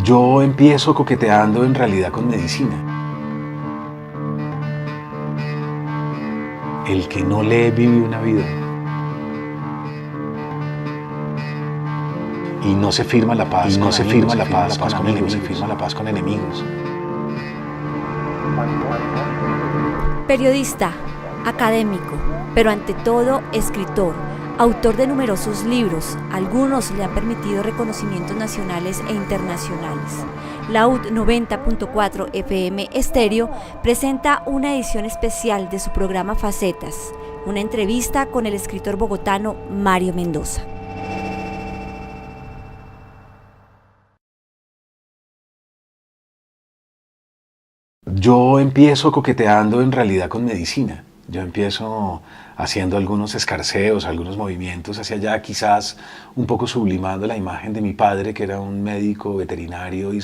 Yo empiezo coqueteando en realidad con medicina. El que no lee vive una vida. Y no se firma la paz, no se firma la paz con enemigos, se firma la paz con enemigos. Periodista, académico, pero ante todo escritor, autor de numerosos libros, algunos le han permitido reconocimientos nacionales e internacionales. Laúd 90.4 FM Estéreo presenta una edición especial de su programa Facetas, una entrevista con el escritor bogotano Mario Mendoza. Yo empiezo coqueteando en realidad con medicina. Yo empiezo haciendo algunos escarceos, algunos movimientos hacia allá, quizás un poco sublimando la imagen de mi padre, que era un médico veterinario y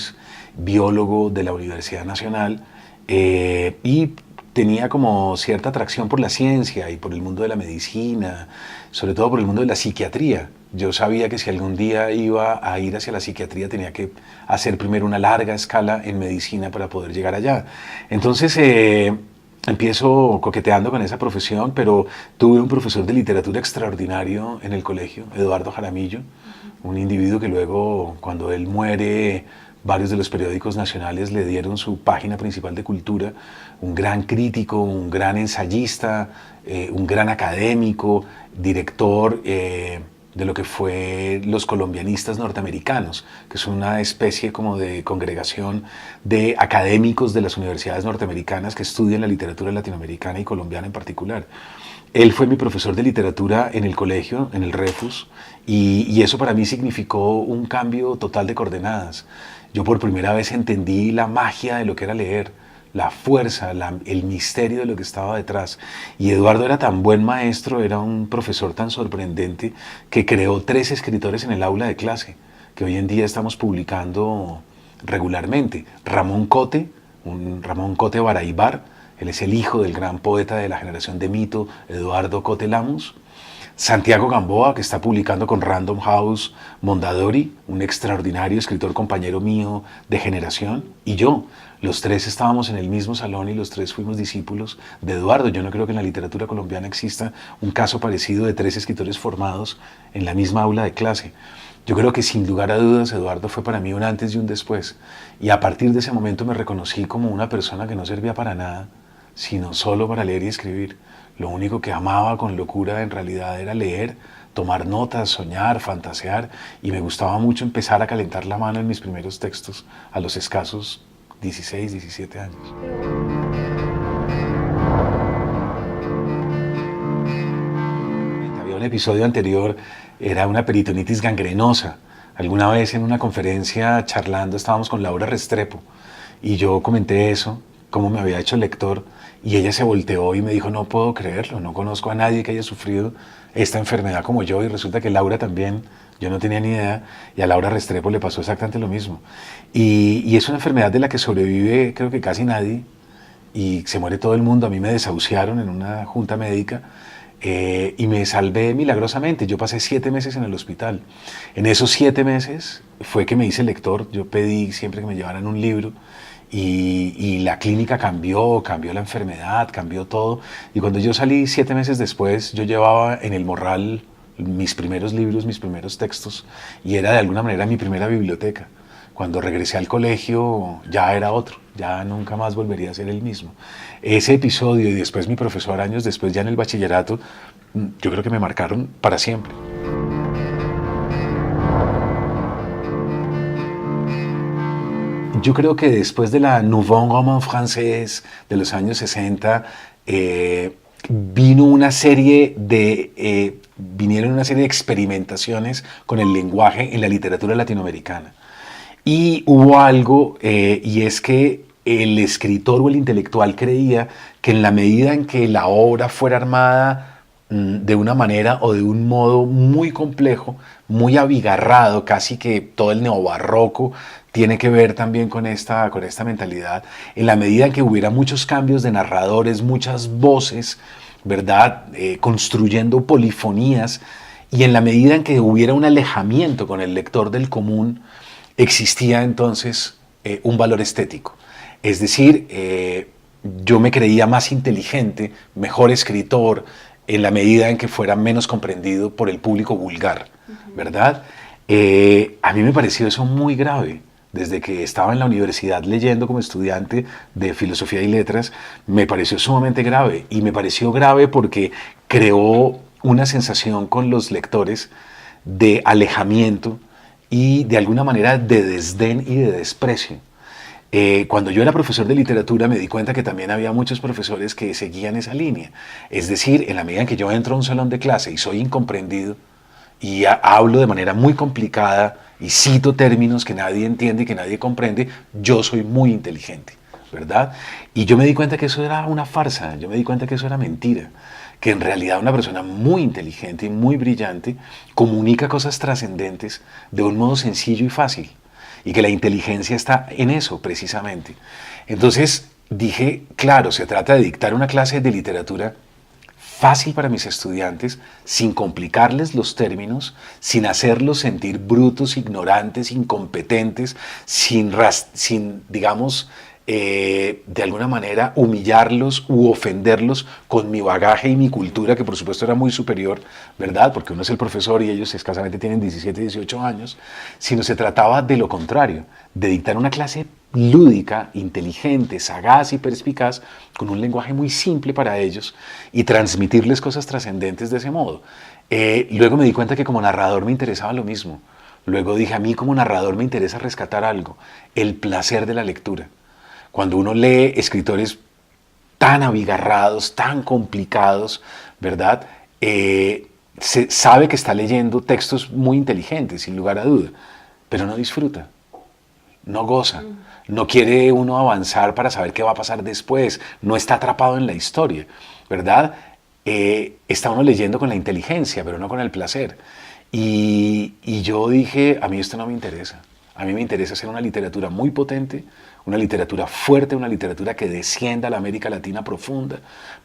biólogo de la Universidad Nacional, y tenía como cierta atracción por la ciencia y por el mundo de la medicina, sobre todo por el mundo de la psiquiatría. Yo sabía que si algún día iba a ir hacia la psiquiatría tenía que hacer primero una larga escala en medicina para poder llegar allá. Entonces empiezo coqueteando con esa profesión, pero tuve un profesor de literatura extraordinario en el colegio, Eduardo Jaramillo, un individuo que luego, cuando él muere, varios de los periódicos nacionales le dieron su página principal de cultura, un gran crítico, un gran ensayista, un gran académico, director de lo que fue los colombianistas norteamericanos, que es una especie como de congregación de académicos de las universidades norteamericanas que estudian la literatura latinoamericana y colombiana en particular. Él fue mi profesor de literatura en el colegio, en el Refus, y eso para mí significó un cambio total de coordenadas. Yo por primera vez entendí la magia de lo que era leer, la fuerza, el misterio de lo que estaba detrás. Y Eduardo era tan buen maestro, era un profesor tan sorprendente, que creó 3 escritores en el aula de clase, que hoy en día estamos publicando regularmente. Ramón Cote Baraybar, él es el hijo del gran poeta de la generación de mito, Eduardo Cote Lamus. Santiago Gamboa, que está publicando con Random House Mondadori, un extraordinario escritor compañero mío de generación, y yo. Los 3 estábamos en el mismo salón y los 3 fuimos discípulos de Eduardo. Yo no creo que en la literatura colombiana exista un caso parecido de 3 escritores formados en la misma aula de clase. Yo creo que sin lugar a dudas Eduardo fue para mí un antes y un después. Y a partir de ese momento me reconocí como una persona que no servía para nada, sino solo para leer y escribir. Lo único que amaba con locura en realidad era leer, tomar notas, soñar, fantasear, y me gustaba mucho empezar a calentar la mano en mis primeros textos a los escasos 16, 17 años. Había un episodio anterior, era una peritonitis gangrenosa. Alguna vez en una conferencia charlando estábamos con Laura Restrepo y yo comenté eso, cómo me había hecho lector, y ella se volteó y me dijo: no puedo creerlo, no conozco a nadie que haya sufrido esta enfermedad como yo, y resulta que Laura también, yo no tenía ni idea, y a Laura Restrepo le pasó exactamente lo mismo. Y es una enfermedad de la que sobrevive creo que casi nadie, y se muere todo el mundo. A mí me desahuciaron en una junta médica, y me salvé milagrosamente. Yo pasé 7 meses en el hospital. En esos 7 meses fue que me hice lector. Yo pedí siempre que me llevaran un libro, y la clínica cambió la enfermedad, cambió todo. Y cuando yo salí 7 meses después, yo llevaba en el morral mis primeros libros, mis primeros textos, y era de alguna manera mi primera biblioteca. Cuando regresé al colegio ya era otro, ya nunca más volvería a ser el mismo. Ese episodio y después mi profesor años después ya en el bachillerato, yo creo que me marcaron para siempre. Yo creo que después de la Nouveau Roman Français de los años 60, vinieron una serie de experimentaciones con el lenguaje en la literatura latinoamericana. Y hubo algo, y es que el escritor o el intelectual creía que en la medida en que la obra fuera armada de una manera o de un modo muy complejo, muy abigarrado, casi que todo el neobarroco tiene que ver también con esta mentalidad, en la medida en que hubiera muchos cambios de narradores, muchas voces, ¿verdad? Construyendo polifonías, y en la medida en que hubiera un alejamiento con el lector del común, existía entonces un valor estético. Es decir, yo me creía más inteligente, mejor escritor, en la medida en que fuera menos comprendido por el público vulgar, ¿verdad? A mí me pareció eso muy grave. Desde que estaba en la universidad leyendo como estudiante de filosofía y letras, me pareció sumamente grave. Y me pareció grave porque creó una sensación con los lectores de alejamiento y de alguna manera de desdén y de desprecio. Cuando yo era profesor de literatura me di cuenta que también había muchos profesores que seguían esa línea. Es decir, en la medida en que yo entro a un salón de clase y soy incomprendido y hablo de manera muy complicada y cito términos que nadie entiende y que nadie comprende, yo soy muy inteligente, ¿verdad? Y yo me di cuenta que eso era una farsa, yo me di cuenta que eso era mentira, que en realidad una persona muy inteligente y muy brillante comunica cosas trascendentes de un modo sencillo y fácil, y que la inteligencia está en eso precisamente. Entonces dije, claro, se trata de dictar una clase de literatura fácil para mis estudiantes, sin complicarles los términos, sin hacerlos sentir brutos, ignorantes, incompetentes, sin digamos, de alguna manera humillarlos u ofenderlos con mi bagaje y mi cultura, que por supuesto era muy superior, ¿verdad? Porque uno es el profesor y ellos escasamente tienen 17, 18 años, sino se trataba de lo contrario, de dictar una clase lúdica, inteligente, sagaz y perspicaz, con un lenguaje muy simple para ellos y transmitirles cosas trascendentes de ese modo. Luego me di cuenta que como narrador me interesaba lo mismo. Luego dije, a mí como narrador me interesa rescatar algo, el placer de la lectura. Cuando uno lee escritores tan abigarrados, tan complicados, ¿verdad? Se sabe que está leyendo textos muy inteligentes, sin lugar a duda, pero no disfruta, no goza. No quiere uno avanzar para saber qué va a pasar después, no está atrapado en la historia, ¿verdad? Está uno leyendo con la inteligencia, pero no con el placer. Y yo dije, a mí esto no me interesa. A mí me interesa hacer una literatura muy potente, una literatura fuerte, una literatura que descienda a la América Latina profunda,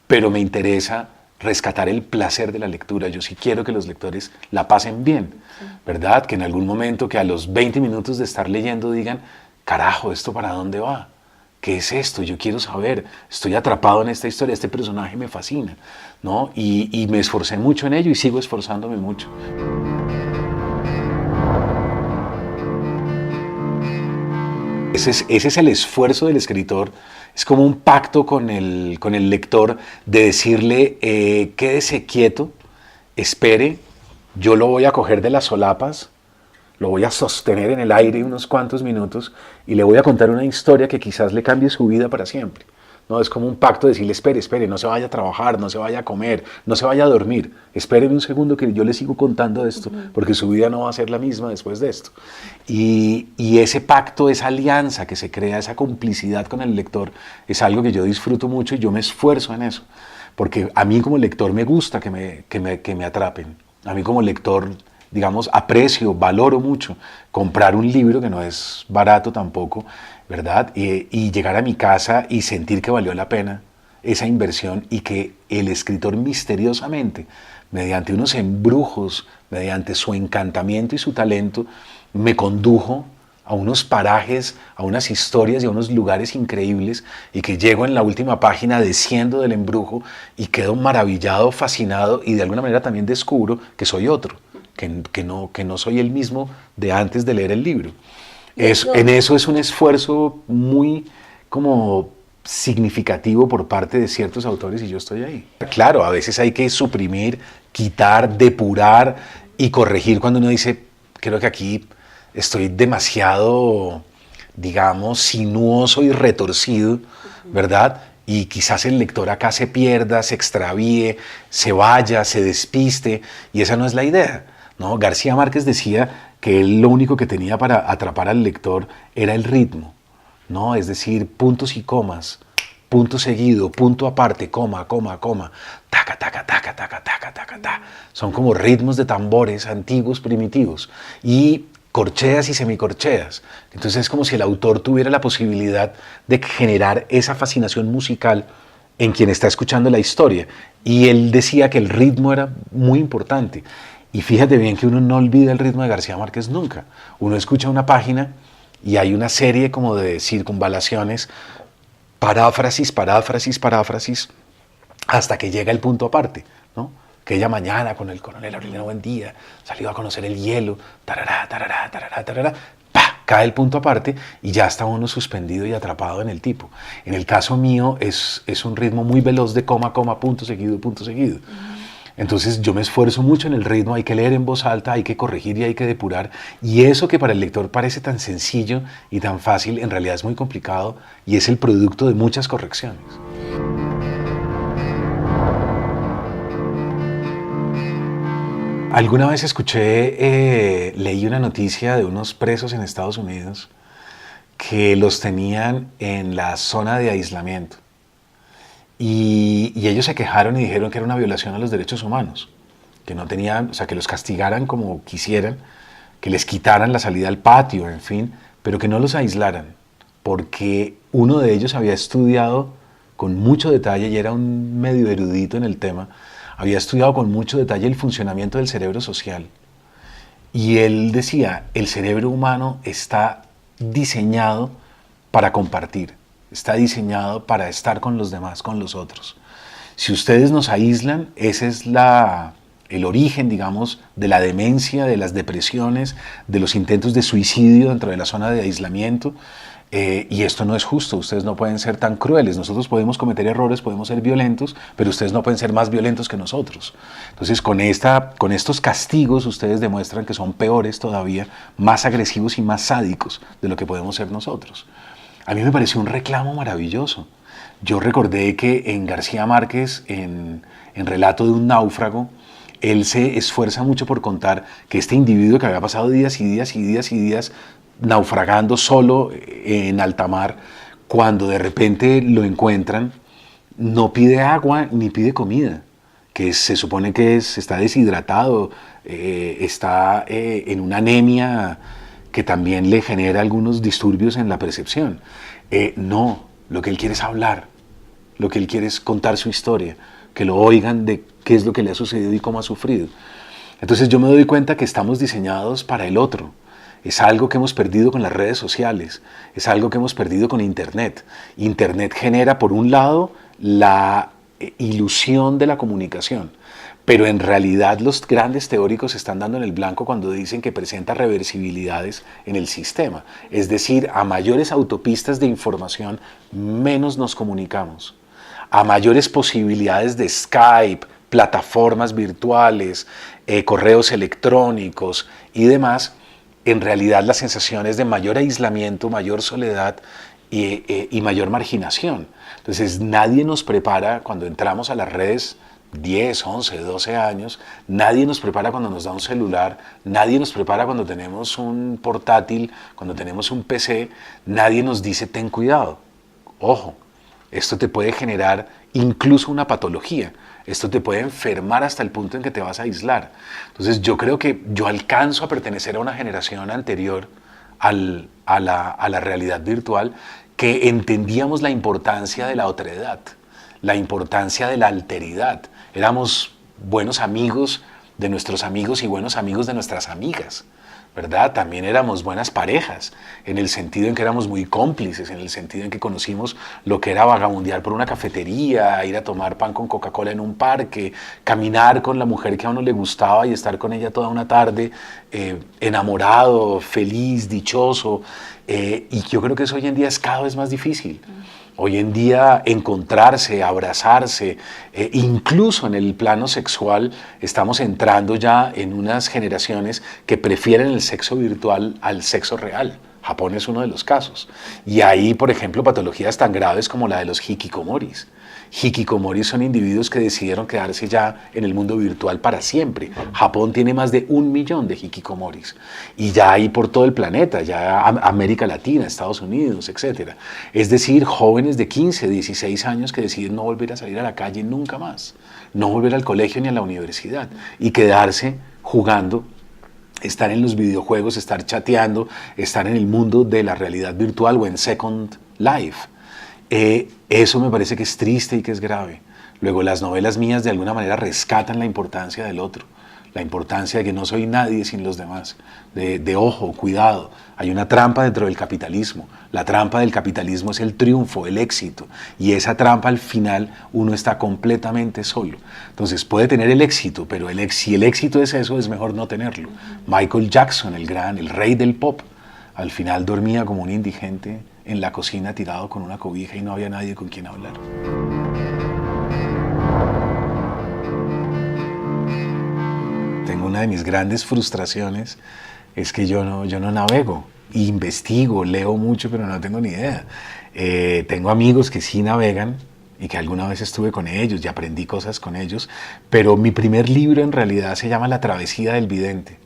pero me interesa rescatar el placer de la lectura. Yo sí quiero que los lectores la pasen bien, ¿verdad? Que en algún momento, que a los 20 minutos de estar leyendo digan, carajo, ¿esto para dónde va? ¿Qué es esto? Yo quiero saber, estoy atrapado en esta historia, este personaje me fascina, ¿no? Y me esforcé mucho en ello y sigo esforzándome mucho. Ese es el esfuerzo del escritor, es como un pacto con el lector de decirle, quédese quieto, espere, yo lo voy a coger de las solapas, lo voy a sostener en el aire unos cuantos minutos y le voy a contar una historia que quizás le cambie su vida para siempre. No, es como un pacto de decirle, espere, no se vaya a trabajar, no se vaya a comer, no se vaya a dormir. Espéreme un segundo que yo le sigo contando esto, porque su vida no va a ser la misma después de esto. Y ese pacto, esa alianza que se crea, esa complicidad con el lector, es algo que yo disfruto mucho y yo me esfuerzo en eso. Porque a mí como lector me gusta que me atrapen. A mí como lector, digamos, aprecio, valoro mucho comprar un libro que no es barato tampoco, ¿verdad? Y llegar a mi casa y sentir que valió la pena esa inversión y que el escritor misteriosamente, mediante unos embrujos, mediante su encantamiento y su talento, me condujo a unos parajes, a unas historias y a unos lugares increíbles y que llego en la última página, desciendo del embrujo y quedo maravillado, fascinado y de alguna manera también descubro que soy otro, que no soy el mismo de antes de leer el libro. En eso es un esfuerzo muy como significativo por parte de ciertos autores y yo estoy ahí. Claro, a veces hay que suprimir, quitar, depurar y corregir cuando uno dice, creo que aquí estoy demasiado, digamos, sinuoso y retorcido, ¿verdad? Y quizás el lector acá se pierda, se extravíe, se vaya, se despiste y esa no es la idea, ¿no? García Márquez decía que él lo único que tenía para atrapar al lector era el ritmo, ¿no? Es decir, puntos y comas, punto seguido, punto aparte, coma, coma, coma, taca, taca, taca, taca, taca, taca, taca. Son como ritmos de tambores antiguos, primitivos, y corcheas y semicorcheas. Entonces es como si el autor tuviera la posibilidad de generar esa fascinación musical en quien está escuchando la historia. Y él decía que el ritmo era muy importante. Y fíjate bien que uno no olvida el ritmo de García Márquez nunca. Uno escucha una página y hay una serie como de circunvalaciones, paráfrasis, paráfrasis, paráfrasis, hasta que llega el punto aparte, ¿no? Aquella mañana con el coronel Aureliano Buendía, salió a conocer el hielo, tarará, tarará, tarará, tarará, ¡pa! Cae el punto aparte y ya está uno suspendido y atrapado en el tipo. En el caso mío es un ritmo muy veloz de coma, coma, punto seguido, punto seguido. Entonces yo me esfuerzo mucho en el ritmo, hay que leer en voz alta, hay que corregir y hay que depurar. Y eso que para el lector parece tan sencillo y tan fácil, en realidad es muy complicado y es el producto de muchas correcciones. Alguna vez leí una noticia de unos presos en Estados Unidos que los tenían en la zona de aislamiento. Y ellos se quejaron y dijeron que era una violación a los derechos humanos, que no tenían, o sea, que los castigaran como quisieran, que les quitaran la salida al patio, en fin, pero que no los aislaran, porque uno de ellos había estudiado con mucho detalle y era un medio erudito en el tema, había estudiado con mucho detalle el funcionamiento del cerebro social. Y él decía, el cerebro humano está diseñado para compartir, está diseñado para estar con los demás, con los otros. Si ustedes nos aíslan, ese es el origen, digamos, de la demencia, de las depresiones, de los intentos de suicidio dentro de la zona de aislamiento. Y esto no es justo, ustedes no pueden ser tan crueles, nosotros podemos cometer errores, podemos ser violentos, pero ustedes no pueden ser más violentos que nosotros. Entonces con estos castigos ustedes demuestran que son peores todavía, más agresivos y más sádicos de lo que podemos ser nosotros. A mí me pareció un reclamo maravilloso. Yo recordé que en García Márquez, en Relato de un náufrago, él se esfuerza mucho por contar que este individuo que había pasado días y días y días y días naufragando solo en alta mar, cuando de repente lo encuentran, no pide agua ni pide comida, que se supone que está deshidratado, está en una anemia que también le genera algunos disturbios en la percepción. No, lo que él quiere es hablar, lo que él quiere es contar su historia, que lo oigan de qué es lo que le ha sucedido y cómo ha sufrido. Entonces yo me doy cuenta que estamos diseñados para el otro. Es algo que hemos perdido con las redes sociales, es algo que hemos perdido con Internet. Internet genera, por un lado, la ilusión de la comunicación, pero en realidad los grandes teóricos están dando en el blanco cuando dicen que presenta reversibilidades en el sistema. Es decir, a mayores autopistas de información, menos nos comunicamos. A mayores posibilidades de Skype, plataformas virtuales, correos electrónicos y demás, en realidad la sensación es de mayor aislamiento, mayor soledad y mayor marginación. Entonces nadie nos prepara cuando entramos a las redes 10, 11, 12 años, nadie nos prepara cuando nos da un celular, nadie nos prepara cuando tenemos un portátil, cuando tenemos un PC, nadie nos dice ten cuidado, ojo, esto te puede generar incluso una patología. Esto te puede enfermar hasta el punto en que te vas a aislar. Entonces yo creo que yo alcanzo a pertenecer a una generación anterior a la realidad virtual que entendíamos la importancia de la otredad, la importancia de la alteridad. Éramos buenos amigos de nuestros amigos y buenos amigos de nuestras amigas, ¿verdad? También éramos buenas parejas, en el sentido en que éramos muy cómplices, en el sentido en que conocimos lo que era vagabundear por una cafetería, ir a tomar pan con Coca-Cola en un parque, caminar con la mujer que a uno le gustaba y estar con ella toda una tarde, enamorado, feliz, dichoso. Y yo creo que eso hoy en día es cada vez más difícil. Hoy en día encontrarse, abrazarse, incluso en el plano sexual, estamos entrando ya en unas generaciones que prefieren el sexo virtual al sexo real. Japón es uno de los casos. Y hay, por ejemplo, patologías tan graves como la de los hikikomoris. Hikikomoris son individuos que decidieron quedarse ya en el mundo virtual para siempre. Japón tiene más de 1 millón de hikikomoris. Y ya hay por todo el planeta, ya América Latina, Estados Unidos, etc. Es decir, jóvenes de 15, 16 años que deciden no volver a salir a la calle nunca más. No volver al colegio ni a la universidad. Y quedarse jugando, estar en los videojuegos, estar chateando, estar en el mundo de la realidad virtual o en Second Life. Eso me parece que es triste y que es grave. Luego las novelas mías de alguna manera rescatan la importancia del otro. la importancia de que no soy nadie sin los demás, de ojo, cuidado, hay una trampa dentro del capitalismo, la trampa del capitalismo es el triunfo, el éxito, y esa trampa al final uno está completamente solo. Entonces puede tener el éxito, pero si el éxito es eso, es mejor no tenerlo. Michael Jackson, el rey del pop, al final dormía como un indigente en la cocina tirado con una cobija y no había nadie con quien hablar. Tengo una de mis grandes frustraciones, es que yo no navego, investigo, leo mucho, pero no tengo ni idea. Tengo amigos que sí navegan y que alguna vez estuve con ellos y aprendí cosas con ellos, pero mi primer libro en realidad se llama La travesía del vidente.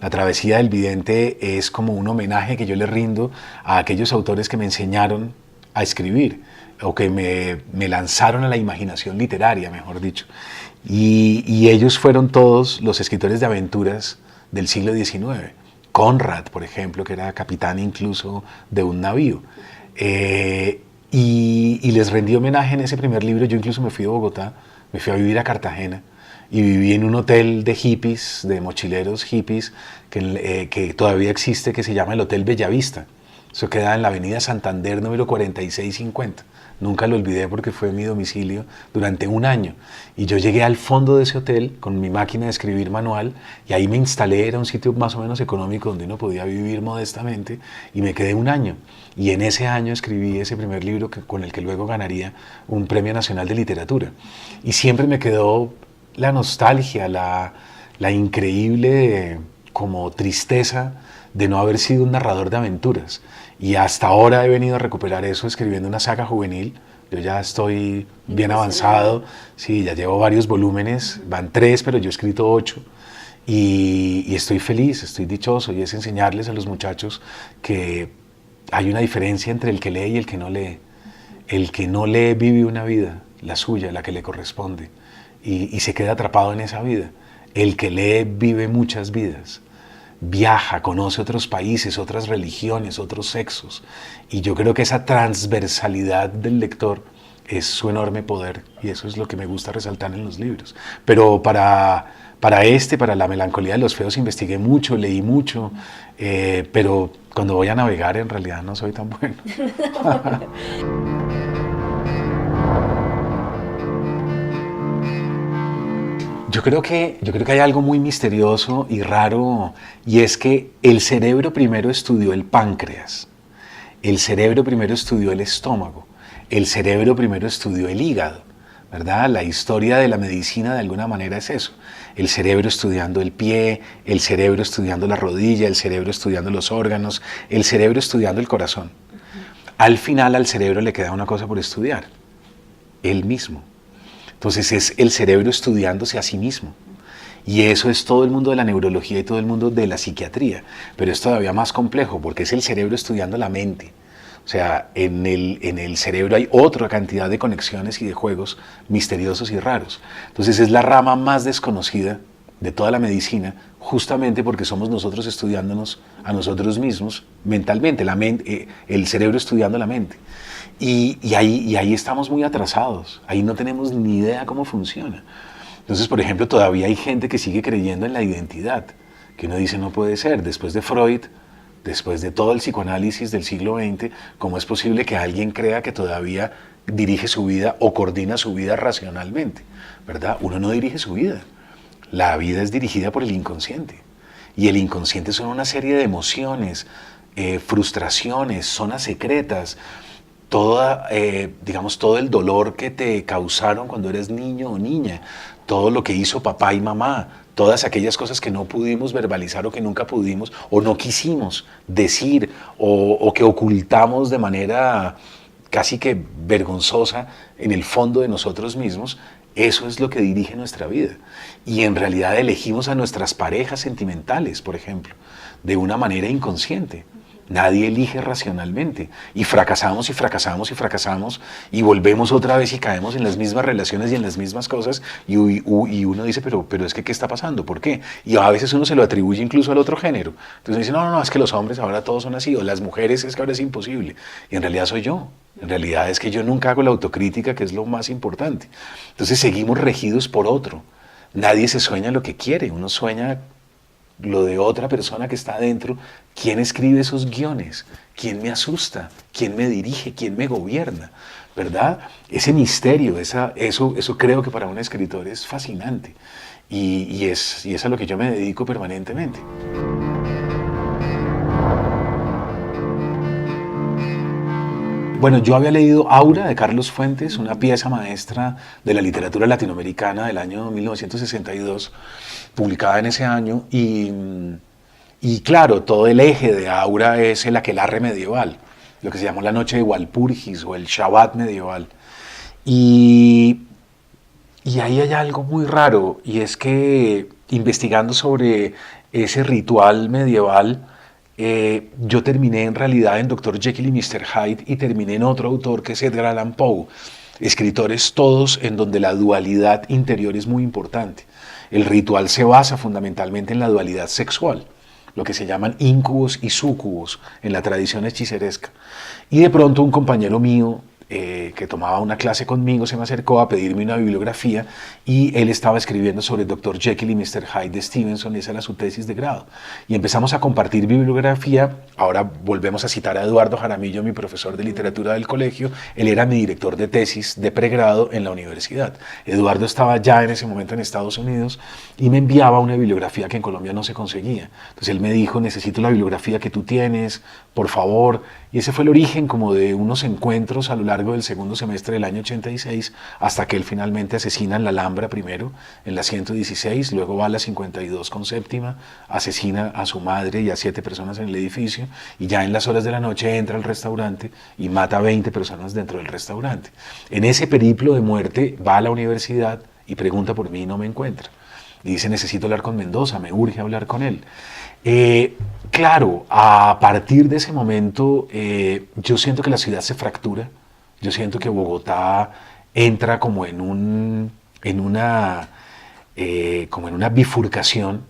La travesía del vidente es como un homenaje que yo le rindo a aquellos autores que me enseñaron a escribir o que me lanzaron a la imaginación literaria, mejor dicho. Y ellos fueron todos los escritores de aventuras del siglo XIX. Conrad, por ejemplo, que era capitán incluso de un navío. Y les rendí homenaje en ese primer libro. Yo incluso me fui de Bogotá, me fui a vivir a Cartagena y viví en un hotel de hippies, de mochileros hippies, que todavía existe, que se llama el Hotel Bellavista. Eso queda en la avenida Santander, número 4650. Nunca lo olvidé porque fue mi domicilio durante un año. Y yo llegué al fondo de ese hotel con mi máquina de escribir manual y ahí me instalé, era un sitio más o menos económico donde uno podía vivir modestamente y me quedé un año. Y en ese año escribí ese primer libro con el que luego ganaría un Premio Nacional de Literatura. Y siempre me quedó la nostalgia, la increíble como tristeza de no haber sido un narrador de aventuras. Y hasta ahora he venido a recuperar eso escribiendo una saga juvenil. Yo ya estoy bien avanzado, sí, ya llevo varios volúmenes, van 3, pero yo he escrito 8. Y estoy feliz, estoy dichoso, y es enseñarles a los muchachos que hay una diferencia entre el que lee y el que no lee. El que no lee vive una vida, la suya, la que le corresponde, y se queda atrapado en esa vida. El que lee vive muchas vidas. Viaja, conoce otros países, otras religiones, otros sexos. Y yo creo que esa transversalidad del lector es su enorme poder. Y eso es lo que me gusta resaltar en los libros. Pero para La melancolía de los feos, investigué mucho, leí mucho. Pero cuando voy a navegar, en realidad no soy tan bueno. Yo creo que hay algo muy misterioso y raro, y es que el cerebro primero estudió el páncreas, el cerebro primero estudió el estómago, el cerebro primero estudió el hígado, ¿verdad? La historia de la medicina de alguna manera es eso, el cerebro estudiando el pie, el cerebro estudiando la rodilla, el cerebro estudiando los órganos, el cerebro estudiando el corazón. Al final al cerebro le queda una cosa por estudiar, él mismo. Entonces es el cerebro estudiándose a sí mismo. Y eso es todo el mundo de la neurología y todo el mundo de la psiquiatría. Pero es todavía más complejo porque es el cerebro estudiando la mente. O sea, en el cerebro hay otra cantidad de conexiones y de juegos misteriosos y raros. Entonces es la rama más desconocida de toda la medicina, justamente porque somos nosotros estudiándonos a nosotros mismos mentalmente, el cerebro estudiando la mente. Y ahí estamos muy atrasados, ahí no tenemos ni idea cómo funciona. Entonces, por ejemplo, todavía hay gente que sigue creyendo en la identidad, que uno dice no puede ser, después de Freud, después de todo el psicoanálisis del siglo XX, ¿cómo es posible que alguien crea que todavía dirige su vida o coordina su vida racionalmente? ¿Verdad? Uno no dirige su vida, la vida es dirigida por el inconsciente, y el inconsciente son una serie de emociones, frustraciones, zonas secretas, todo el dolor que te causaron cuando eres niño o niña, todo lo que hizo papá y mamá, todas aquellas cosas que no pudimos verbalizar o que nunca pudimos o no quisimos decir o que ocultamos de manera casi que vergonzosa en el fondo de nosotros mismos, eso es lo que dirige nuestra vida. Y en realidad elegimos a nuestras parejas sentimentales, por ejemplo, de una manera inconsciente. Nadie elige racionalmente y fracasamos y fracasamos y fracasamos y volvemos otra vez y caemos en las mismas relaciones y en las mismas cosas y uno dice, pero es que ¿qué está pasando? ¿Por qué? Y a veces uno se lo atribuye incluso al otro género. Entonces dice, no, es que los hombres ahora todos son así, o las mujeres es que ahora es imposible. Y en realidad soy yo. En realidad es que yo nunca hago la autocrítica, que es lo más importante. Entonces seguimos regidos por otro. Nadie se sueña lo que quiere, uno sueña lo de otra persona que está adentro. ¿Quién escribe esos guiones? ¿Quién me asusta? ¿Quién me dirige? ¿Quién me gobierna? ¿Verdad? Ese misterio, eso creo que para un escritor es fascinante y es a lo que yo me dedico permanentemente. Bueno, yo había leído Aura de Carlos Fuentes, una pieza maestra de la literatura latinoamericana del año 1962, publicada en ese año, y claro, todo el eje de Aura es el aquelarre medieval, lo que se llamó la noche de Walpurgis o el Shabbat medieval. Y, y ahí hay algo muy raro, y es que investigando sobre ese ritual medieval, yo terminé en realidad en Dr. Jekyll y Mr. Hyde y terminé en otro autor que es Edgar Allan Poe. Escritores todos en donde la dualidad interior es muy importante. El ritual se basa fundamentalmente en la dualidad sexual, lo que se llaman íncubos y súcubos en la tradición hechiceresca. Y de pronto un compañero mío que tomaba una clase conmigo se me acercó a pedirme una bibliografía y él estaba escribiendo sobre Dr. Jekyll y Mr. Hyde de Stevenson, esa era su tesis de grado. Y empezamos a compartir bibliografía. Ahora volvemos a citar a Eduardo Jaramillo, mi profesor de literatura del colegio. Él era mi director de tesis de pregrado en la universidad. Eduardo estaba ya en ese momento en Estados Unidos y me enviaba una bibliografía que en Colombia no se conseguía. Entonces él me dijo, necesito la bibliografía que tú tienes, por favor. Y ese fue el origen como de unos encuentros a lo largo del segundo semestre del año 86, hasta que él finalmente asesina en la Alhambra primero, en la 116, luego va a la 52 con séptima, asesina a su madre y a 7 personas en el edificio, y ya en las horas de la noche entra al restaurante y mata a 20 personas dentro del restaurante. En ese periplo de muerte va a la universidad y pregunta por mí y no me encuentra. Y dice, necesito hablar con Mendoza, me urge hablar con él. Claro, a partir de ese momento yo siento que la ciudad se fractura, yo siento que Bogotá entra como en una bifurcación,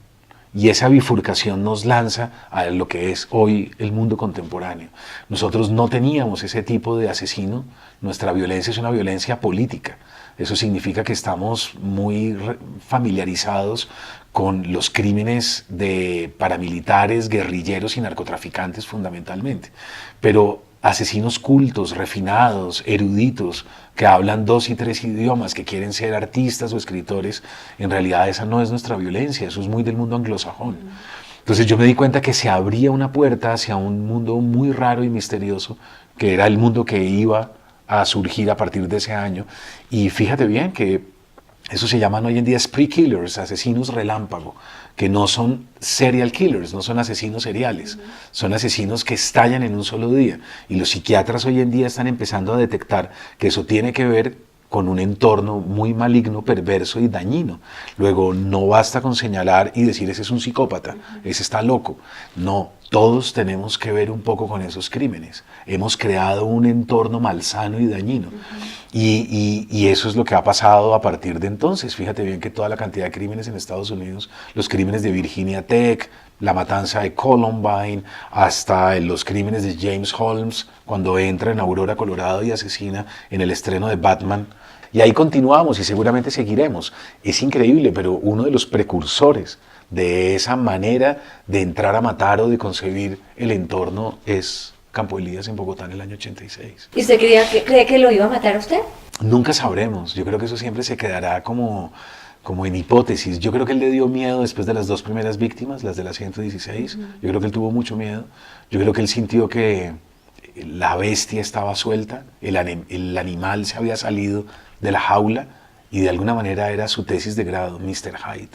y esa bifurcación nos lanza a lo que es hoy el mundo contemporáneo. Nosotros no teníamos ese tipo de asesino, nuestra violencia es una violencia política. Eso significa que estamos muy familiarizados con los crímenes de paramilitares, guerrilleros y narcotraficantes fundamentalmente. Pero asesinos cultos, refinados, eruditos, que hablan 2 y 3 idiomas, que quieren ser artistas o escritores, en realidad esa no es nuestra violencia, eso es muy del mundo anglosajón. Entonces yo me di cuenta que se abría una puerta hacia un mundo muy raro y misterioso, que era el mundo que iba a surgir a partir de ese año. Y fíjate bien que eso se llaman hoy en día spree killers, asesinos relámpago, que no son serial killers, no son asesinos seriales, son asesinos que estallan en un solo día. Y los psiquiatras hoy en día están empezando a detectar que eso tiene que ver con un entorno muy maligno, perverso y dañino. Luego, no basta con señalar y decir ese es un psicópata, ese está loco. No, todos tenemos que ver un poco con esos crímenes. Hemos creado un entorno malsano y dañino. Y eso es lo que ha pasado a partir de entonces. Fíjate bien que toda la cantidad de crímenes en Estados Unidos, los crímenes de Virginia Tech, la matanza de Columbine, hasta los crímenes de James Holmes, cuando entra en Aurora, Colorado y asesina en el estreno de Batman. Y ahí continuamos y seguramente seguiremos. Es increíble, pero uno de los precursores de esa manera de entrar a matar o de concebir el entorno es Campo Elías en Bogotá en el año 86. ¿Y usted cree que lo iba a matar a usted? Nunca sabremos. Yo creo que eso siempre se quedará como en hipótesis. Yo creo que él le dio miedo después de las 2 primeras víctimas, las de la 116. Yo creo que él tuvo mucho miedo. Yo creo que él sintió que la bestia estaba suelta, el animal se había salido de la jaula y de alguna manera era su tesis de grado, Mr. Hyde.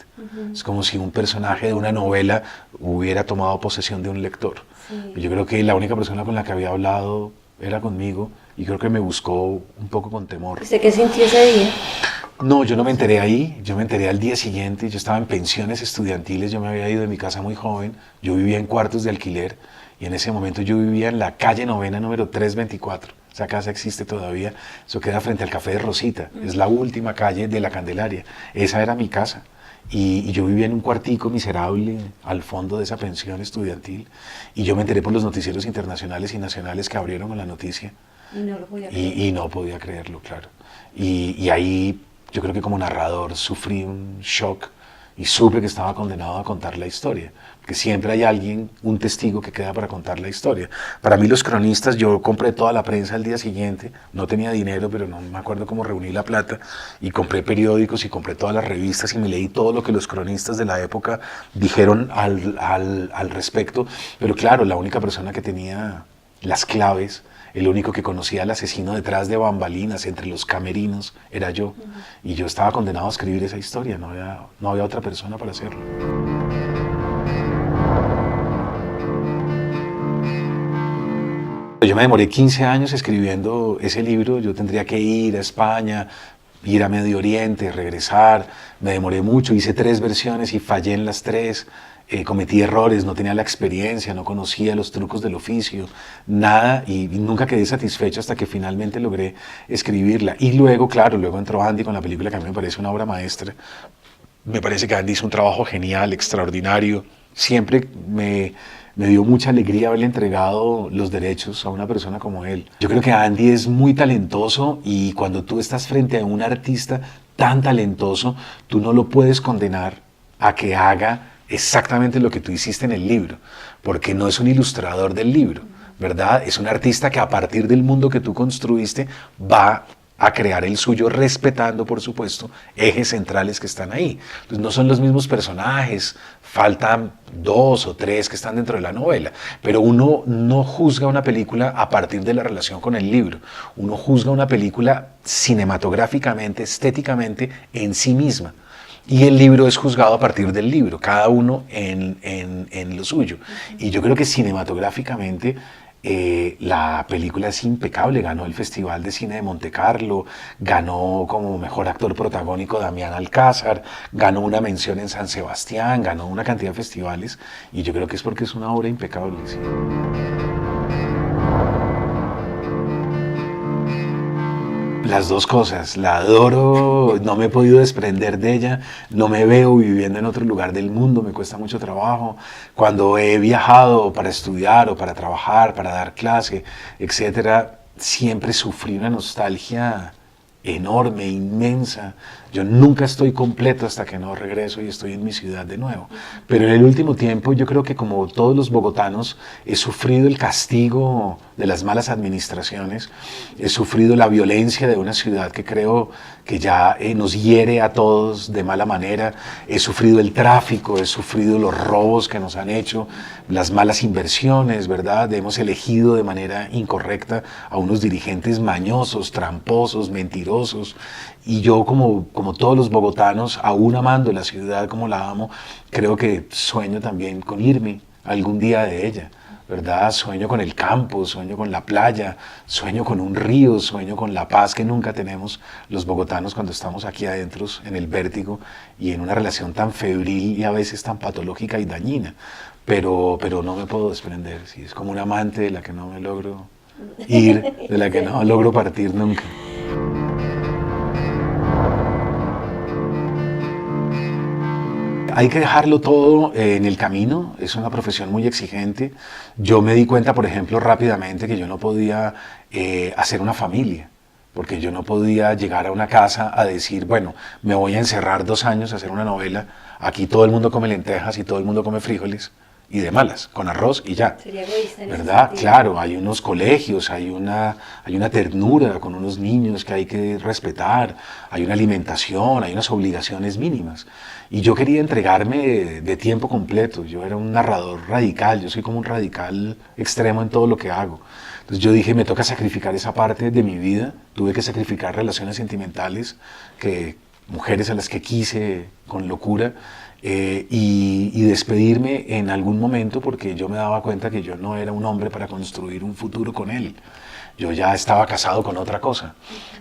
Es como si un personaje de una novela hubiera tomado posesión de un lector. Sí. Yo creo que la única persona con la que había hablado era conmigo y creo que me buscó un poco con temor. ¿Usted qué sintió ese día? No, yo no me enteré ahí, yo me enteré al día siguiente. Yo estaba en pensiones estudiantiles, yo me había ido de mi casa muy joven, yo vivía en cuartos de alquiler y en ese momento yo vivía en la calle Novena número 324. Esa casa existe todavía, eso queda frente al Café de Rosita, es la última calle de la Candelaria. Esa era mi casa y yo vivía en un cuartico miserable al fondo de esa pensión estudiantil y yo me enteré por los noticieros internacionales y nacionales que abrieron con la noticia. Y no lo podía creer. Y no podía creerlo, claro. Y ahí yo creo que como narrador sufrí un shock y supe que estaba condenado a contar la historia, que siempre hay alguien, un testigo que queda para contar la historia. Para mí los cronistas, yo compré toda la prensa el día siguiente, no tenía dinero, pero no me acuerdo cómo reuní la plata, y compré periódicos y compré todas las revistas y me leí todo lo que los cronistas de la época dijeron al respecto, pero claro, la única persona que tenía las claves, el único que conocía al asesino detrás de bambalinas, entre los camerinos, era yo. Y yo estaba condenado a escribir esa historia, no había otra persona para hacerlo. Yo me demoré 15 años escribiendo ese libro, yo tendría que ir a España, ir a Medio Oriente, regresar, me demoré mucho, hice 3 versiones y fallé en las 3. Cometí errores, no tenía la experiencia, no conocía los trucos del oficio, nada, y nunca quedé satisfecho hasta que finalmente logré escribirla. Y luego, claro, luego entró Andy con la película que a mí me parece una obra maestra. Me parece que Andy hizo un trabajo genial, extraordinario. Siempre me dio mucha alegría haberle entregado los derechos a una persona como él. Yo creo que Andy es muy talentoso y cuando tú estás frente a un artista tan talentoso, tú no lo puedes condenar a que haga exactamente lo que tú hiciste en el libro, porque no es un ilustrador del libro, ¿verdad? Es un artista que a partir del mundo que tú construiste va a crear el suyo, respetando, por supuesto, ejes centrales que están ahí. Entonces, no son los mismos personajes, faltan 2 o 3 que están dentro de la novela, pero uno no juzga una película a partir de la relación con el libro, uno juzga una película cinematográficamente, estéticamente, en sí misma. Y el libro es juzgado a partir del libro, cada uno en lo suyo. Y yo creo que cinematográficamente la película es impecable, ganó el Festival de Cine de Montecarlo, ganó como mejor actor protagónico Damián Alcázar, ganó una mención en San Sebastián, ganó una cantidad de festivales y yo creo que es porque es una obra impecable. Sí. Las dos cosas, la adoro, no me he podido desprender de ella, no me veo viviendo en otro lugar del mundo, me cuesta mucho trabajo. Cuando he viajado para estudiar o para trabajar, para dar clase, etcétera, siempre sufrí una nostalgia enorme, inmensa. Yo nunca estoy completo hasta que no regreso y estoy en mi ciudad de nuevo. Pero en el último tiempo yo creo que como todos los bogotanos he sufrido el castigo de las malas administraciones, he sufrido la violencia de una ciudad que creo que ya nos hiere a todos de mala manera, he sufrido el tráfico, he sufrido los robos que nos han hecho, las malas inversiones, ¿verdad? Hemos elegido de manera incorrecta a unos dirigentes mañosos, tramposos, mentirosos, y yo como todos los bogotanos, aún amando la ciudad como la amo, creo que sueño también con irme algún día de ella, ¿verdad? Sueño con el campo, sueño con la playa, sueño con un río, sueño con la paz que nunca tenemos los bogotanos cuando estamos aquí adentro en el vértigo y en una relación tan febril y a veces tan patológica y dañina, pero no me puedo desprender, sí, es como un amante de la que no me logro ir, de la que no logro partir nunca. Hay que dejarlo todo en el camino, es una profesión muy exigente. Yo me di cuenta, por ejemplo, rápidamente que yo no podía hacer una familia, porque yo no podía llegar a una casa a decir, bueno, me voy a encerrar 2 años a hacer una novela, aquí todo el mundo come lentejas y todo el mundo come frijoles, y de malas, con arroz y ya. Sería egoísta en ese ¿verdad? sentido. Claro, hay unos colegios, hay una ternura con unos niños que hay que respetar, hay una alimentación, hay unas obligaciones mínimas. Y yo quería entregarme de tiempo completo, yo era un narrador radical, yo soy como un radical extremo en todo lo que hago. Entonces yo dije, me toca sacrificar esa parte de mi vida, tuve que sacrificar relaciones sentimentales, mujeres a las que quise con locura, y despedirme en algún momento porque yo me daba cuenta que yo no era un hombre para construir un futuro con él. Yo ya estaba casado con otra cosa.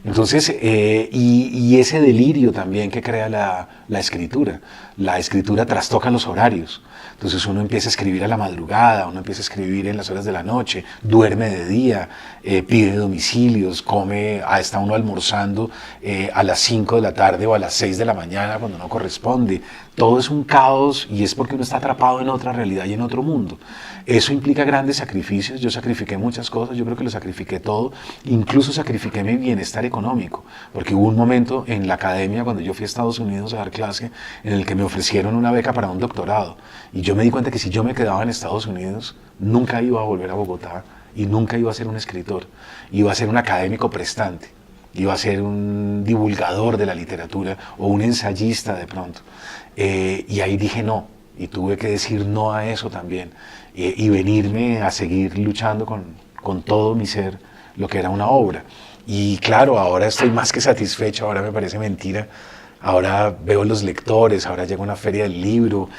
Entonces, y ese delirio también que crea la escritura. La escritura trastoca los horarios. Entonces uno empieza a escribir a la madrugada, uno empieza a escribir en las horas de la noche, duerme de día, pide domicilios, está uno almorzando a las 5 de la tarde o a las 6 de la mañana cuando no corresponde, todo es un caos y es porque uno está atrapado en otra realidad y en otro mundo. Eso implica grandes sacrificios. Yo sacrifiqué muchas cosas, yo creo que lo sacrifiqué todo, incluso sacrifiqué mi bienestar económico, porque hubo un momento en la academia cuando yo fui a Estados Unidos a dar clase en el que me ofrecieron una beca para un doctorado y yo me di cuenta que si yo me quedaba en Estados Unidos nunca iba a volver a Bogotá y nunca iba a ser un escritor, iba a ser un académico prestante, iba a ser un divulgador de la literatura o un ensayista de pronto. Y ahí dije no, y tuve que decir no a eso también, y venirme a seguir luchando con todo mi ser lo que era una obra. Y claro, ahora estoy más que satisfecho, ahora me parece mentira, ahora veo los lectores, ahora llego a una feria del libro,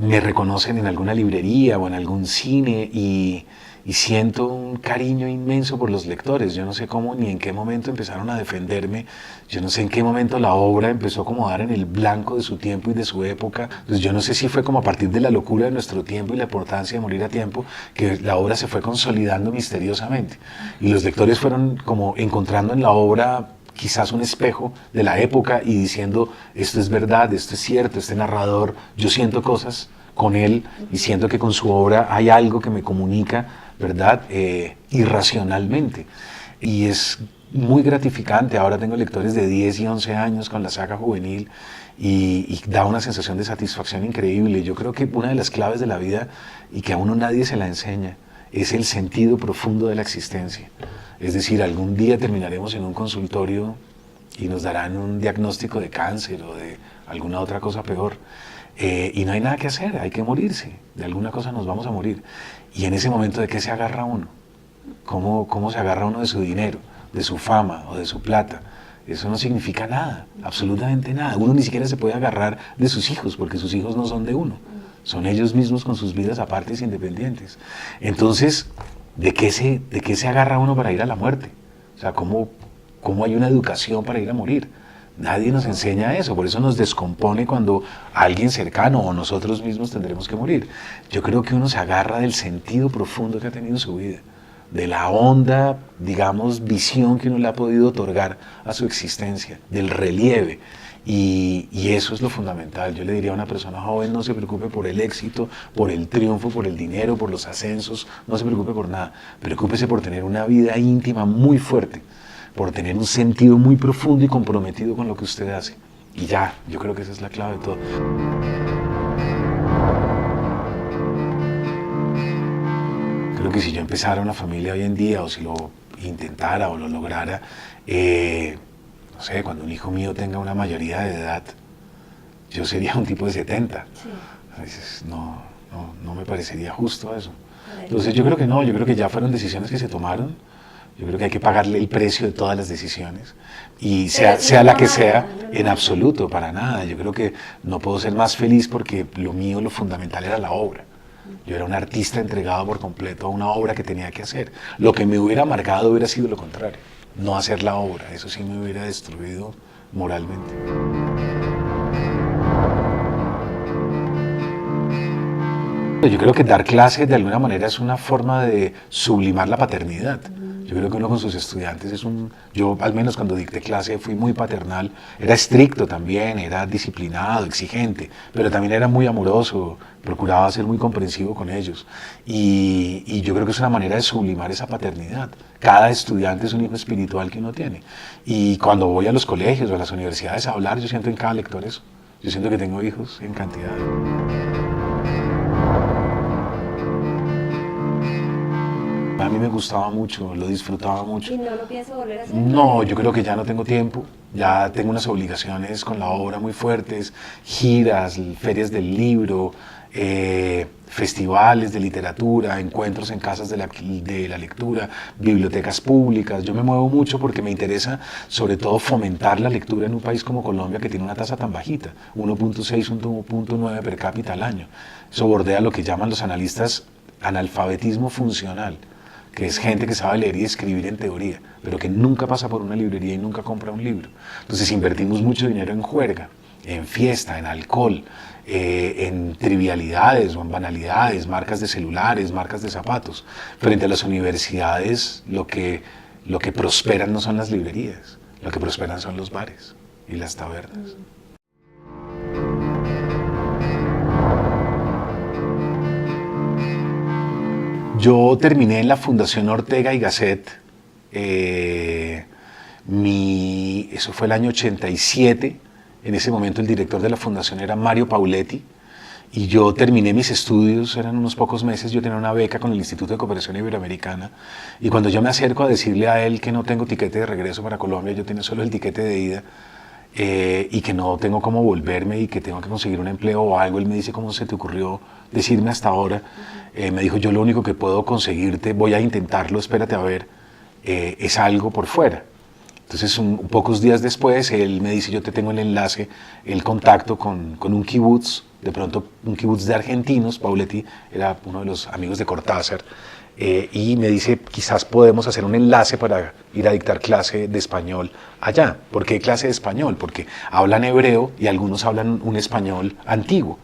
me reconocen en alguna librería o en algún cine y siento un cariño inmenso por los lectores. Yo no sé cómo ni en qué momento empezaron a defenderme, yo no sé en qué momento la obra empezó como a dar en el blanco de su tiempo y de su época. Pues yo no sé si fue como a partir de la locura de nuestro tiempo y la importancia de morir a tiempo que la obra se fue consolidando misteriosamente y los lectores fueron como encontrando en la obra quizás un espejo de la época y diciendo esto es verdad, esto es cierto, este narrador, yo siento cosas con él y siento que con su obra hay algo que me comunica, ¿verdad? Irracionalmente. Y es muy gratificante. Ahora tengo lectores de 10 y 11 años con la saga juvenil y da una sensación de satisfacción increíble. Yo creo que una de las claves de la vida y que a uno nadie se la enseña es el sentido profundo de la existencia. Es decir, algún día terminaremos en un consultorio y nos darán un diagnóstico de cáncer o de alguna otra cosa peor. Y no hay nada que hacer, hay que morirse. De alguna cosa nos vamos a morir. Y en ese momento, ¿de qué se agarra uno? ¿Cómo se agarra uno de su dinero, de su fama o de su plata? Eso no significa nada, absolutamente nada. Uno ni siquiera se puede agarrar de sus hijos, porque sus hijos no son de uno. Son ellos mismos con sus vidas apartes e independientes. Entonces, ¿de qué se agarra uno para ir a la muerte? O sea, ¿cómo hay una educación para ir a morir? Nadie nos enseña eso, por eso nos descompone cuando alguien cercano o nosotros mismos tendremos que morir. Yo creo que uno se agarra del sentido profundo que ha tenido su vida, de la honda, digamos, visión que uno le ha podido otorgar a su existencia, del relieve. Y eso es lo fundamental. Yo le diría a una persona joven, no se preocupe por el éxito, por el triunfo, por el dinero, por los ascensos, no se preocupe por nada. Preocúpese por tener una vida íntima muy fuerte, por tener un sentido muy profundo y comprometido con lo que usted hace. Y ya, yo creo que esa es la clave de todo. Creo que si yo empezara una familia hoy en día, o si lo intentara o lo lograra, no sé, cuando un hijo mío tenga una mayoría de edad, yo sería un tipo de 70. Sí. A veces no me parecería justo eso. Entonces yo creo que no, yo creo que ya fueron decisiones que se tomaron. Yo creo que hay que pagarle el precio de todas las decisiones y sea la que sea, en absoluto, para nada. Yo creo que no puedo ser más feliz porque lo mío, lo fundamental era la obra. Yo era un artista entregado por completo a una obra que tenía que hacer. Lo que me hubiera amargado hubiera sido lo contrario, no hacer la obra. Eso sí me hubiera destruido moralmente. Yo creo que dar clases de alguna manera es una forma de sublimar la paternidad. Yo creo que uno con sus estudiantes yo al menos cuando dicté clase fui muy paternal, era estricto también, era disciplinado, exigente, pero también era muy amoroso, procuraba ser muy comprensivo con ellos. Y yo creo que es una manera de sublimar esa paternidad. Cada estudiante es un hijo espiritual que uno tiene. Y cuando voy a los colegios o a las universidades a hablar, yo siento en cada lector eso. Yo siento que tengo hijos en cantidad. A mí me gustaba mucho, lo disfrutaba mucho. ¿Y no lo pienso volver a hacer? No, yo creo que ya no tengo tiempo, ya tengo unas obligaciones con la obra muy fuertes, giras, ferias del libro, festivales de literatura, encuentros en casas de la lectura, bibliotecas públicas. Yo me muevo mucho porque me interesa sobre todo fomentar la lectura en un país como Colombia que tiene una tasa tan bajita, 1.6, 1.9 per cápita al año. Eso bordea lo que llaman los analistas analfabetismo funcional, que es gente que sabe leer y escribir en teoría, pero que nunca pasa por una librería y nunca compra un libro. Entonces invertimos mucho dinero en juerga, en fiesta, en alcohol, en trivialidades o en banalidades, marcas de celulares, marcas de zapatos. Frente a las universidades, lo que prosperan no son las librerías, lo que prosperan son los bares y las tabernas. Yo terminé en la Fundación Ortega y Gasset. Eso fue el año 87. En ese momento el director de la fundación era Mario Pauletti. Y yo terminé mis estudios, eran unos pocos meses, yo tenía una beca con el Instituto de Cooperación Iberoamericana. Y cuando yo me acerco a decirle a él que no tengo tiquete de regreso para Colombia, yo tenía solo el tiquete de ida, y que no tengo cómo volverme y que tengo que conseguir un empleo o algo, él me dice: ¿cómo se te ocurrió decirme hasta ahora? Me dijo: yo lo único que puedo conseguirte, voy a intentarlo, espérate a ver, es algo por fuera. Entonces, pocos días después, él me dice: yo te tengo el enlace, el contacto con un kibutz, de pronto un kibutz de argentinos. Pauletti era uno de los amigos de Cortázar, y me dice: quizás podemos hacer un enlace para ir a dictar clase de español allá. ¿Por qué clase de español? Porque hablan hebreo y algunos hablan un español antiguo,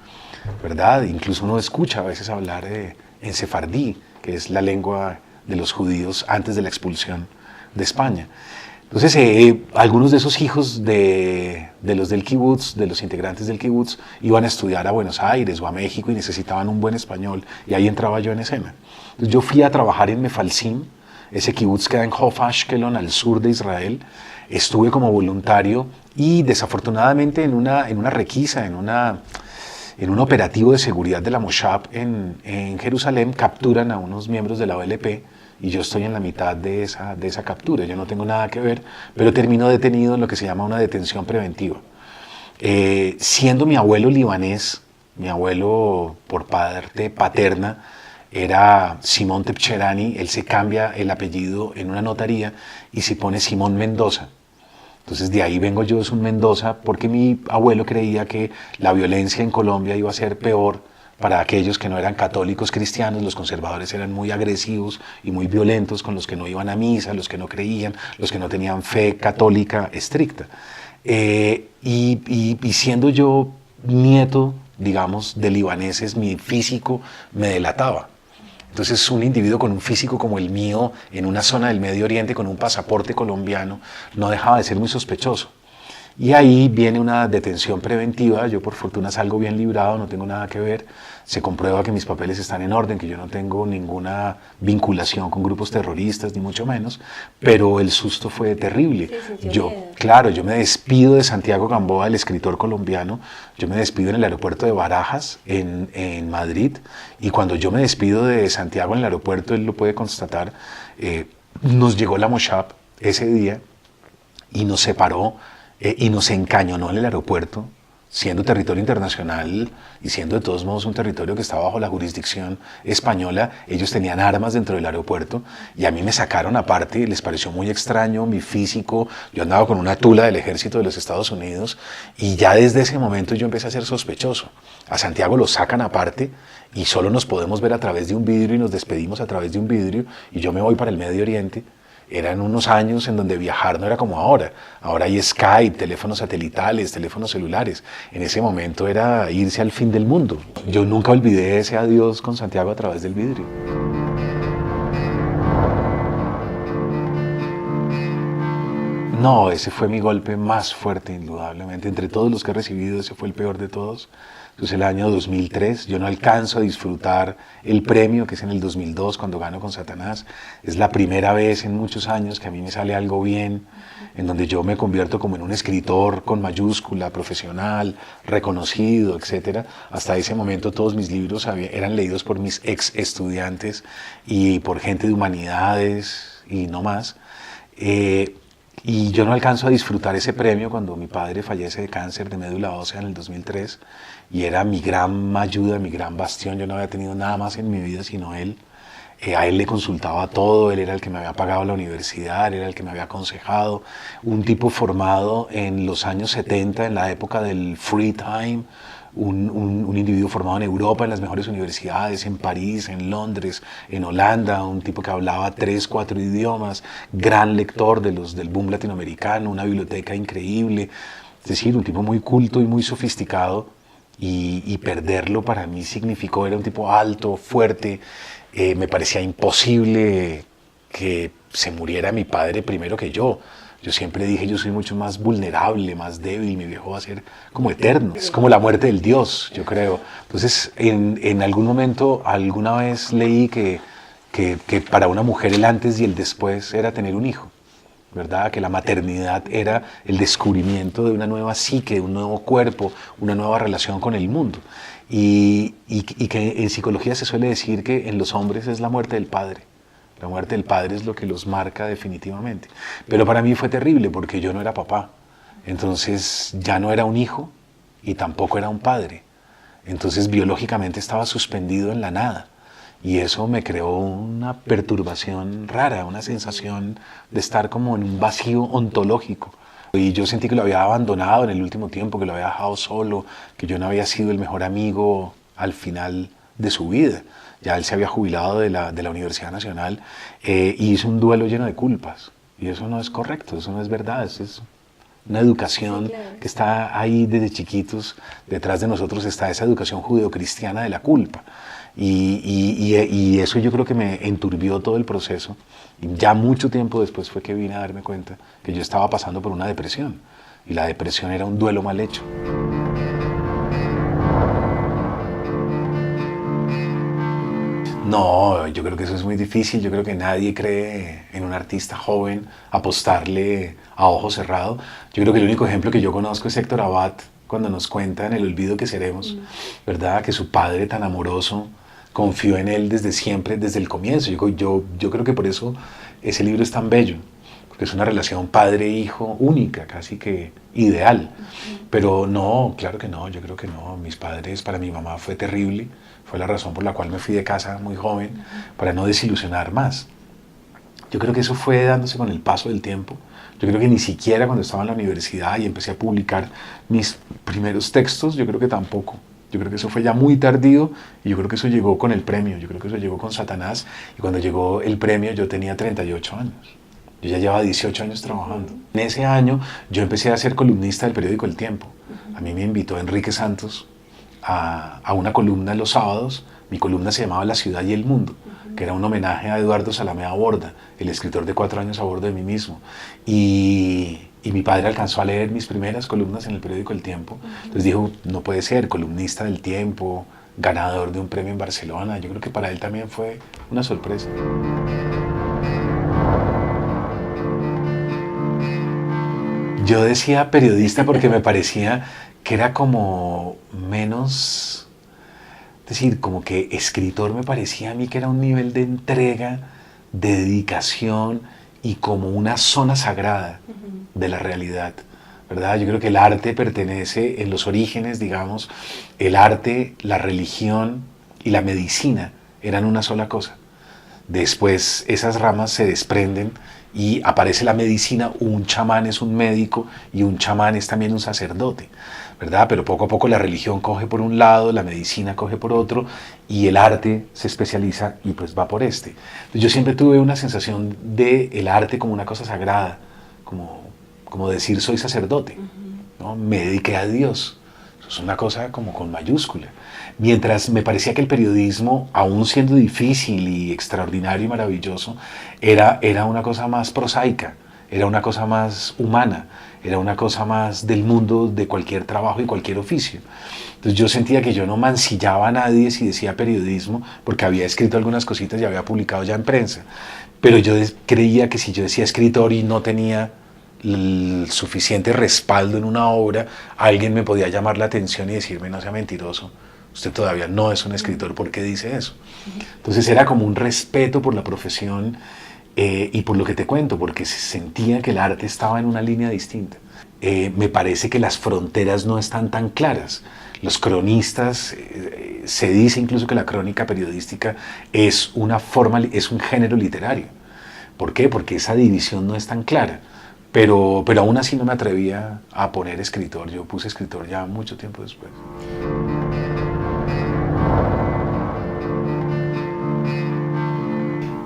¿verdad? Incluso uno escucha a veces hablar en sefardí, que es la lengua de los judíos antes de la expulsión de España. Entonces, algunos de esos hijos de los del kibutz, de los integrantes del kibutz, iban a estudiar a Buenos Aires o a México y necesitaban un buen español, y ahí entraba yo en escena. Entonces, yo fui a trabajar en Mefalsim, ese kibutz queda en Hof Ashkelon, al sur de Israel. Estuve como voluntario y desafortunadamente en una requisa, en un operativo de seguridad de la Moshab en Jerusalén, capturan a unos miembros de la OLP. Y yo estoy en la mitad de esa captura. Yo no tengo nada que ver, pero termino detenido en lo que se llama una detención preventiva. Siendo mi abuelo libanés, mi abuelo por parte paterna era Simón Tepcherani, él se cambia el apellido en una notaría y se pone Simón Mendoza. Entonces de ahí vengo yo, es un Mendoza, porque mi abuelo creía que la violencia en Colombia iba a ser peor para aquellos que no eran católicos cristianos. Los conservadores eran muy agresivos y muy violentos con los que no iban a misa, los que no creían, los que no tenían fe católica estricta. Y siendo yo nieto, digamos, de libaneses, mi físico me delataba. Entonces, un individuo con un físico como el mío, en una zona del Medio Oriente, con un pasaporte colombiano, no dejaba de ser muy sospechoso. Y ahí viene una detención preventiva. Yo por fortuna salgo bien librado, no tengo nada que ver. Se comprueba que mis papeles están en orden, que yo no tengo ninguna vinculación con grupos terroristas, ni mucho menos, pero el susto fue terrible. Yo me despido de Santiago Gamboa, el escritor colombiano. Yo me despido en el aeropuerto de Barajas, en Madrid, y cuando yo me despido de Santiago en el aeropuerto, él lo puede constatar, nos llegó la Moshab ese día y nos separó, y nos encañonó en el aeropuerto, siendo territorio internacional y siendo de todos modos un territorio que estaba bajo la jurisdicción española. Ellos tenían armas dentro del aeropuerto y a mí me sacaron aparte. Les pareció muy extraño mi físico. Yo andaba con una tula del ejército de los Estados Unidos y ya desde ese momento yo empecé a ser sospechoso. A Santiago lo sacan aparte y solo nos podemos ver a través de un vidrio y nos despedimos a través de un vidrio, y yo me voy para el Medio Oriente. Eran unos años en donde viajar no era como ahora. Ahora hay Skype, teléfonos satelitales, teléfonos celulares. En ese momento era irse al fin del mundo. Yo nunca olvidé ese adiós con Santiago a través del vidrio. No, ese fue mi golpe más fuerte, indudablemente. Entre todos los que he recibido, ese fue el peor de todos. Entonces, el año 2003, yo no alcanzo a disfrutar el premio, que es en el 2002, cuando gano con Satanás. Es la primera vez en muchos años que a mí me sale algo bien, en donde yo me convierto como en un escritor con mayúscula, profesional, reconocido, etc. Hasta ese momento todos mis libros eran leídos por mis ex estudiantes y por gente de humanidades y no más. Y yo no alcanzo a disfrutar ese premio cuando mi padre fallece de cáncer de médula ósea en el 2003, y era mi gran ayuda, mi gran bastión. Yo no había tenido nada más en mi vida sino él. A él le consultaba todo, él era el que me había pagado la universidad, él era el que me había aconsejado. Un tipo formado en los años 70, en la época del free time, un individuo formado en Europa, en las mejores universidades, en París, en Londres, en Holanda, un tipo que hablaba 3, 4 idiomas, gran lector del boom latinoamericano, una biblioteca increíble, es decir, un tipo muy culto y muy sofisticado, y perderlo para mí significó, era un tipo alto, fuerte, me parecía imposible que se muriera mi padre primero que yo. Yo siempre dije, yo soy mucho más vulnerable, más débil, mi viejo va a ser como eterno. Es como la muerte del Dios, yo creo. Entonces, en algún momento, alguna vez leí que que para una mujer el antes y el después era tener un hijo, ¿verdad? Que la maternidad era el descubrimiento de una nueva psique, de un nuevo cuerpo, una nueva relación con el mundo. Y que en psicología se suele decir que en los hombres es la muerte del padre. La muerte del padre es lo que los marca definitivamente. Pero para mí fue terrible porque yo no era papá. Entonces ya no era un hijo y tampoco era un padre. Entonces biológicamente estaba suspendido en la nada. Y eso me creó una perturbación rara, una sensación de estar como en un vacío ontológico. Y yo sentí que lo había abandonado en el último tiempo, que lo había dejado solo, que yo no había sido el mejor amigo al final de su vida. Ya él se había jubilado de la Universidad Nacional y hizo un duelo lleno de culpas. Y eso no es correcto, eso no es verdad, eso es una educación que está ahí desde chiquitos. Detrás de nosotros está esa educación judeocristiana de la culpa. Y eso yo creo que me enturbió todo el proceso. Y ya mucho tiempo después fue que vine a darme cuenta que yo estaba pasando por una depresión. Y la depresión era un duelo mal hecho. No, yo creo que eso es muy difícil. Yo creo que nadie cree en un artista joven apostarle a ojo cerrado. Yo creo que el único ejemplo que yo conozco es Héctor Abad, cuando nos cuenta en El olvido que seremos, ¿verdad? Que su padre tan amoroso confió en él desde siempre, desde el comienzo. Yo creo que por eso ese libro es tan bello, porque es una relación padre-hijo única, casi que ideal. Pero no, claro que no, yo creo que no. Mis padres, para mi mamá fue terrible, fue la razón por la cual me fui de casa muy joven, para no desilusionar más. Yo creo que eso fue dándose con el paso del tiempo. Yo creo que ni siquiera cuando estaba en la universidad y empecé a publicar mis primeros textos, yo creo que tampoco. Yo creo que eso fue ya muy tardío y yo creo que eso llegó con el premio, yo creo que eso llegó con Satanás. Y cuando llegó el premio yo tenía 38 años. Yo ya llevaba 18 años trabajando. En ese año yo empecé a ser columnista del periódico El Tiempo. A mí me invitó Enrique Santos a una columna los sábados. Mi columna se llamaba La ciudad y el mundo, que era un homenaje a Eduardo Salamea Borda, el escritor de 4 años a bordo de mí mismo. Y mi padre alcanzó a leer mis primeras columnas en el periódico El Tiempo. Entonces dijo, no puede ser, columnista del Tiempo, ganador de un premio en Barcelona. Yo creo que para él también fue una sorpresa. Yo decía periodista porque me parecía que era como menos... Es decir, como que escritor me parecía a mí que era un nivel de entrega, de dedicación y como una zona sagrada de la realidad, ¿verdad? Yo creo que el arte pertenece en los orígenes, digamos, el arte, la religión y la medicina eran una sola cosa. Después esas ramas se desprenden y aparece la medicina, un chamán es un médico y un chamán es también un sacerdote, ¿verdad? Pero poco a poco la religión coge por un lado, la medicina coge por otro y el arte se especializa y pues va por este. Entonces, yo siempre tuve una sensación de el arte como una cosa sagrada, como decir soy sacerdote, ¿no? Me dediqué a Dios. Eso es una cosa como con mayúscula. Mientras me parecía que el periodismo, aún siendo difícil y extraordinario y maravilloso, era una cosa más prosaica, era una cosa más humana, era una cosa más del mundo de cualquier trabajo y cualquier oficio. Entonces yo sentía que yo no mancillaba a nadie si decía periodismo, porque había escrito algunas cositas y había publicado ya en prensa. Pero yo creía que si yo decía escritor y no tenía el suficiente respaldo en una obra, alguien me podía llamar la atención y decirme, no sea mentiroso, usted todavía no es un escritor, ¿por qué dice eso? Entonces era como un respeto por la profesión y por lo que te cuento, porque se sentía que el arte estaba en una línea distinta. Me parece que las fronteras no están tan claras. Los cronistas, se dice incluso que la crónica periodística es es un género literario. ¿Por qué? Porque esa división no es tan clara. Pero aún así no me atrevía a poner escritor. Yo puse escritor ya mucho tiempo después.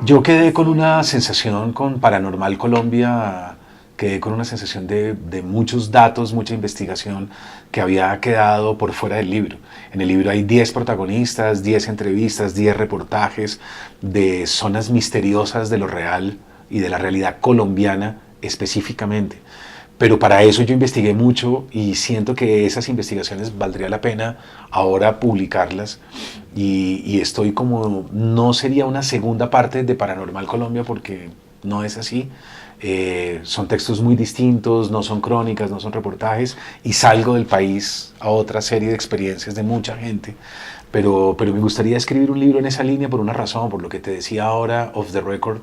Yo quedé con una sensación con Paranormal Colombia, quedé con una sensación de muchos datos, mucha investigación que había quedado por fuera del libro. En el libro hay 10 protagonistas, 10 entrevistas, 10 reportajes de zonas misteriosas de lo real y de la realidad colombiana específicamente. Pero para eso yo investigué mucho y siento que esas investigaciones valdría la pena ahora publicarlas y estoy como, no sería una segunda parte de Paranormal Colombia porque no es así. Son textos muy distintos, no son crónicas, no son reportajes y salgo del país a otra serie de experiencias de mucha gente. Pero me gustaría escribir un libro en esa línea por una razón, por lo que te decía ahora, off the record,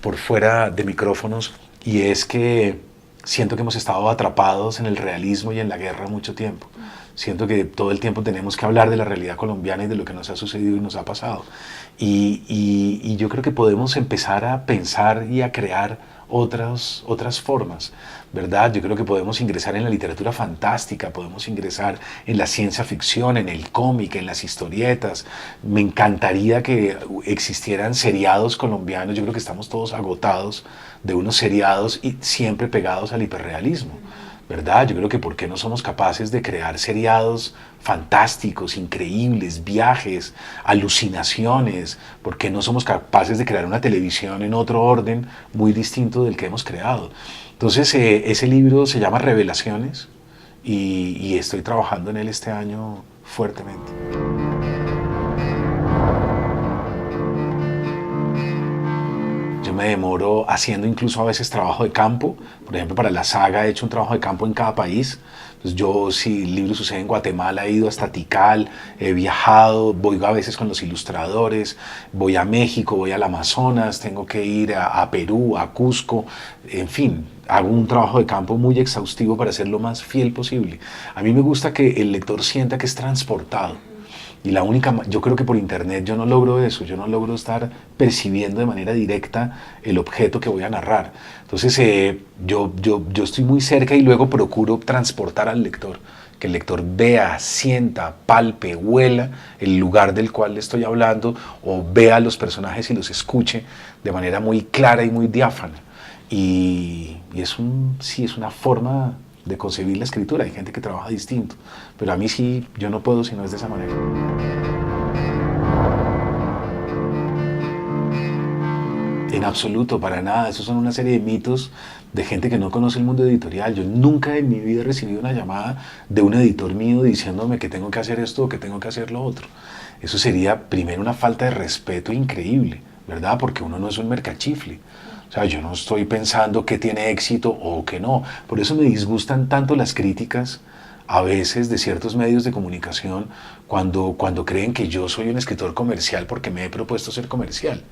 por fuera de micrófonos, y es que siento que hemos estado atrapados en el realismo y en la guerra mucho tiempo. Siento que todo el tiempo tenemos que hablar de la realidad colombiana y de lo que nos ha sucedido y nos ha pasado. Y yo creo que podemos empezar a pensar y a crear otras formas, ¿verdad? Yo creo que podemos ingresar en la literatura fantástica, podemos ingresar en la ciencia ficción, en el cómic, en las historietas. Me encantaría que existieran seriados colombianos. Yo creo que estamos todos agotados de unos seriados y siempre pegados al hiperrealismo, ¿verdad? Yo creo que ¿por qué no somos capaces de crear seriados fantásticos, increíbles, viajes, alucinaciones? ¿Por qué no somos capaces de crear una televisión en otro orden muy distinto del que hemos creado? Entonces, ese libro se llama Revelaciones y estoy trabajando en él este año fuertemente. Yo me demoro haciendo incluso a veces trabajo de campo. Por ejemplo, para la saga he hecho un trabajo de campo en cada país. Entonces yo, si el libro sucede en Guatemala, he ido hasta Tikal, he viajado, voy a veces con los ilustradores, voy a México, voy al Amazonas, tengo que ir a Perú, a Cusco, en fin, hago un trabajo de campo muy exhaustivo para ser lo más fiel posible. A mí me gusta que el lector sienta que es transportado. Y yo creo que por internet yo no logro eso, yo no logro estar percibiendo de manera directa el objeto que voy a narrar. Entonces yo estoy muy cerca y luego procuro transportar al lector, que el lector vea, sienta, palpe, huela el lugar del cual le estoy hablando o vea los personajes y los escuche de manera muy clara y muy diáfana. Y es una forma de concebir la escritura. Hay gente que trabaja distinto, pero a mí sí, yo no puedo si no es de esa manera. En absoluto, para nada. Esos son una serie de mitos de gente que no conoce el mundo editorial. Yo nunca en mi vida he recibido una llamada de un editor mío diciéndome que tengo que hacer esto o que tengo que hacer lo otro. Eso sería primero una falta de respeto increíble, ¿verdad? Porque uno no es un mercachifle. O sea, yo no estoy pensando qué tiene éxito o qué no. Por eso me disgustan tanto las críticas a veces de ciertos medios de comunicación cuando creen que yo soy un escritor comercial porque me he propuesto ser comercial,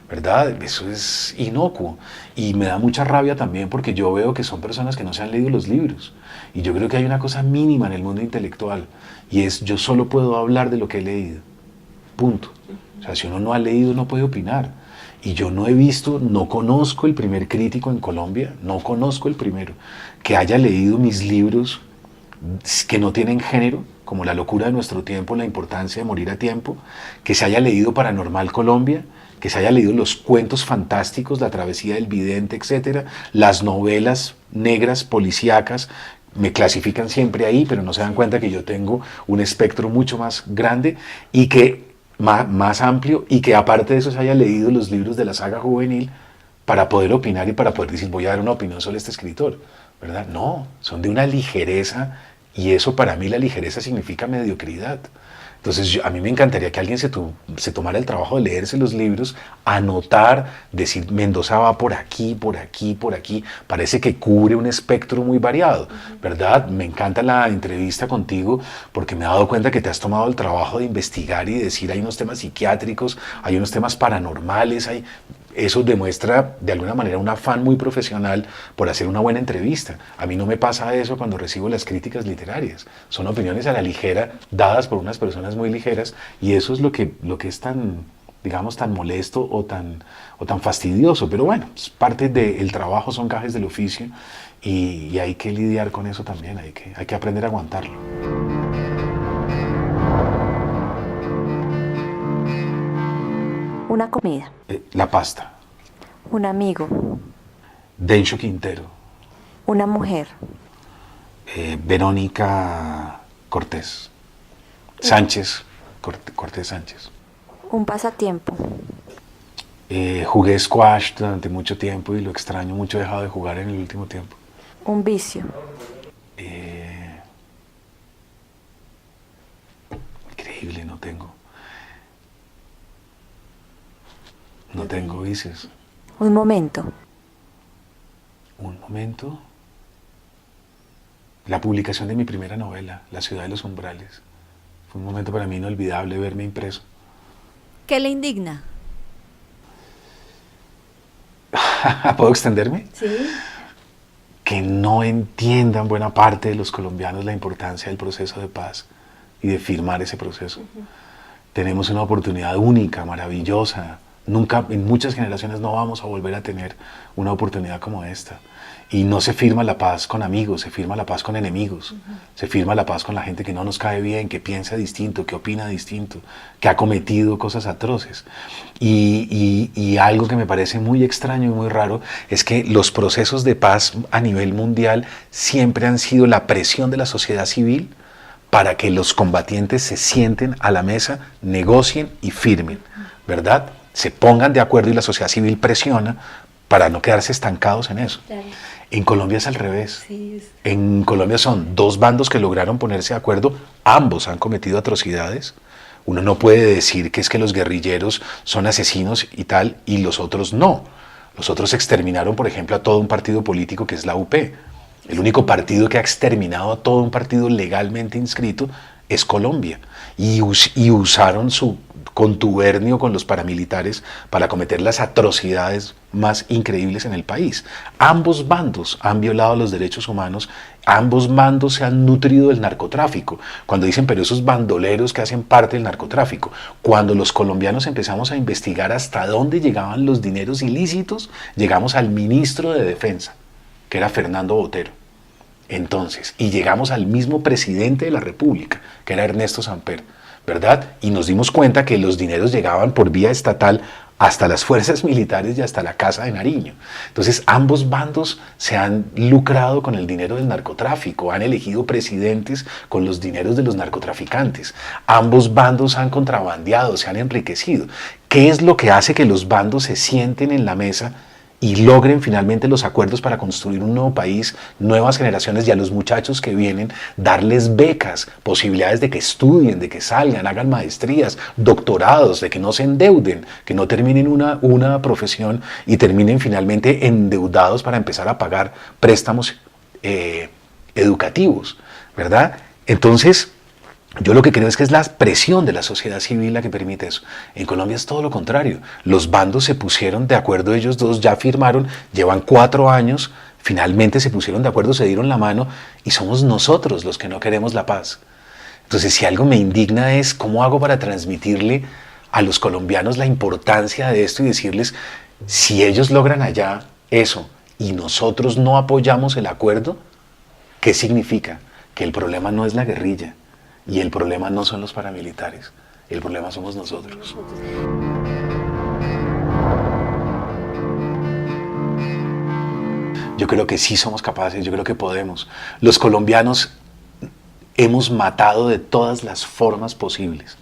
¿verdad? Eso es inocuo. Y me da mucha rabia también porque yo veo que son personas que no se han leído los libros. Y yo creo que hay una cosa mínima en el mundo intelectual y es yo solo puedo hablar de lo que he leído. Punto. O sea, si uno no ha leído no puede opinar. Y yo no he visto, no conozco el primer crítico en Colombia, no conozco el primero, que haya leído mis libros que no tienen género, como La locura de nuestro tiempo, La importancia de morir a tiempo, que se haya leído Paranormal Colombia, que se haya leído los cuentos fantásticos, La travesía del vidente, etcétera, las novelas negras, policíacas, me clasifican siempre ahí, pero no se dan cuenta que yo tengo un espectro mucho más grande y que más amplio y que aparte de eso se haya leído los libros de la saga juvenil para poder opinar y para poder decir voy a dar una opinión sobre este escritor, ¿verdad? No, son de una ligereza y eso para mí la ligereza significa mediocridad. Entonces a mí me encantaría que alguien se tomara el trabajo de leerse los libros, anotar, decir Mendoza va por aquí, por aquí, por aquí. Parece que cubre un espectro muy variado, ¿verdad? Me encanta la entrevista contigo porque me he dado cuenta que te has tomado el trabajo de investigar y decir hay unos temas psiquiátricos, hay unos temas paranormales, eso demuestra de alguna manera un afán muy profesional por hacer una buena entrevista. A mí no me pasa eso cuando recibo las críticas literarias. Son opiniones a la ligera, dadas por unas personas muy ligeras, y eso es lo que es tan, digamos, tan molesto o tan fastidioso. Pero bueno, es parte del trabajo, son gajes del oficio, y hay que lidiar con eso también, hay que aprender a aguantarlo. Una comida. La pasta. Un amigo. Dencho Quintero. Una mujer. Verónica Cortés. Sánchez. Cortés Sánchez. Un pasatiempo. Jugué squash durante mucho tiempo y lo extraño mucho, he dejado de jugar en el último tiempo. Un vicio. Increíble, no tengo vicios. Un momento. Un momento. La publicación de mi primera novela, La ciudad de los umbrales. Fue un momento para mí inolvidable verme impreso. ¿Qué le indigna? ¿Puedo extenderme? Sí. Que no entiendan buena parte de los colombianos la importancia del proceso de paz y de firmar ese proceso. Tenemos una oportunidad única, maravillosa. Nunca, en muchas generaciones no vamos a volver a tener una oportunidad como esta. Y no se firma la paz con amigos, se firma la paz con enemigos. Se firma la paz con la gente que no nos cae bien, que piensa distinto, que opina distinto, que ha cometido cosas atroces. Y algo que me parece muy extraño y muy raro es que los procesos de paz a nivel mundial siempre han sido la presión de la sociedad civil para que los combatientes se sienten a la mesa, negocien y firmen, ¿verdad? Se pongan de acuerdo y la sociedad civil presiona para no quedarse estancados en eso. Claro. En Colombia es al revés. Sí. En Colombia son dos bandos que lograron ponerse de acuerdo, ambos han cometido atrocidades. Uno no puede decir que es que los guerrilleros son asesinos y tal, y los otros no. Los otros exterminaron, por ejemplo, a todo un partido político que es la UP. El único partido que ha exterminado a todo un partido legalmente inscrito es Colombia. Y usaron su contubernio con los paramilitares para cometer las atrocidades más increíbles en el país. Ambos bandos han violado los derechos humanos, ambos bandos se han nutrido del narcotráfico. Cuando dicen, pero esos bandoleros que hacen parte del narcotráfico, cuando los colombianos empezamos a investigar hasta dónde llegaban los dineros ilícitos, llegamos al ministro de Defensa, que era Fernando Botero. Entonces, y llegamos al mismo presidente de la República, que era Ernesto Samper, ¿verdad? Y nos dimos cuenta que los dineros llegaban por vía estatal hasta las fuerzas militares y hasta la Casa de Nariño. Entonces, ambos bandos se han lucrado con el dinero del narcotráfico, han elegido presidentes con los dineros de los narcotraficantes. Ambos bandos han contrabandeado, se han enriquecido. ¿Qué es lo que hace que los bandos se sienten en la mesa y logren finalmente los acuerdos para construir un nuevo país, nuevas generaciones, y a los muchachos que vienen darles becas, posibilidades de que estudien, de que salgan, hagan maestrías, doctorados, de que no se endeuden, que no terminen una profesión y terminen finalmente endeudados para empezar a pagar préstamos educativos, ¿verdad? Entonces, yo lo que creo es que es la presión de la sociedad civil la que permite eso. En Colombia es todo lo contrario. Los bandos se pusieron de acuerdo, ellos dos ya firmaron, llevan 4 años, finalmente se pusieron de acuerdo, se dieron la mano y somos nosotros los que no queremos la paz. Entonces, si algo me indigna es cómo hago para transmitirle a los colombianos la importancia de esto y decirles, si ellos logran allá eso y nosotros no apoyamos el acuerdo, ¿qué significa? Que el problema no es la guerrilla. Y el problema no son los paramilitares, el problema somos nosotros. Yo creo que sí somos capaces, yo creo que podemos. Los colombianos hemos matado de todas las formas posibles.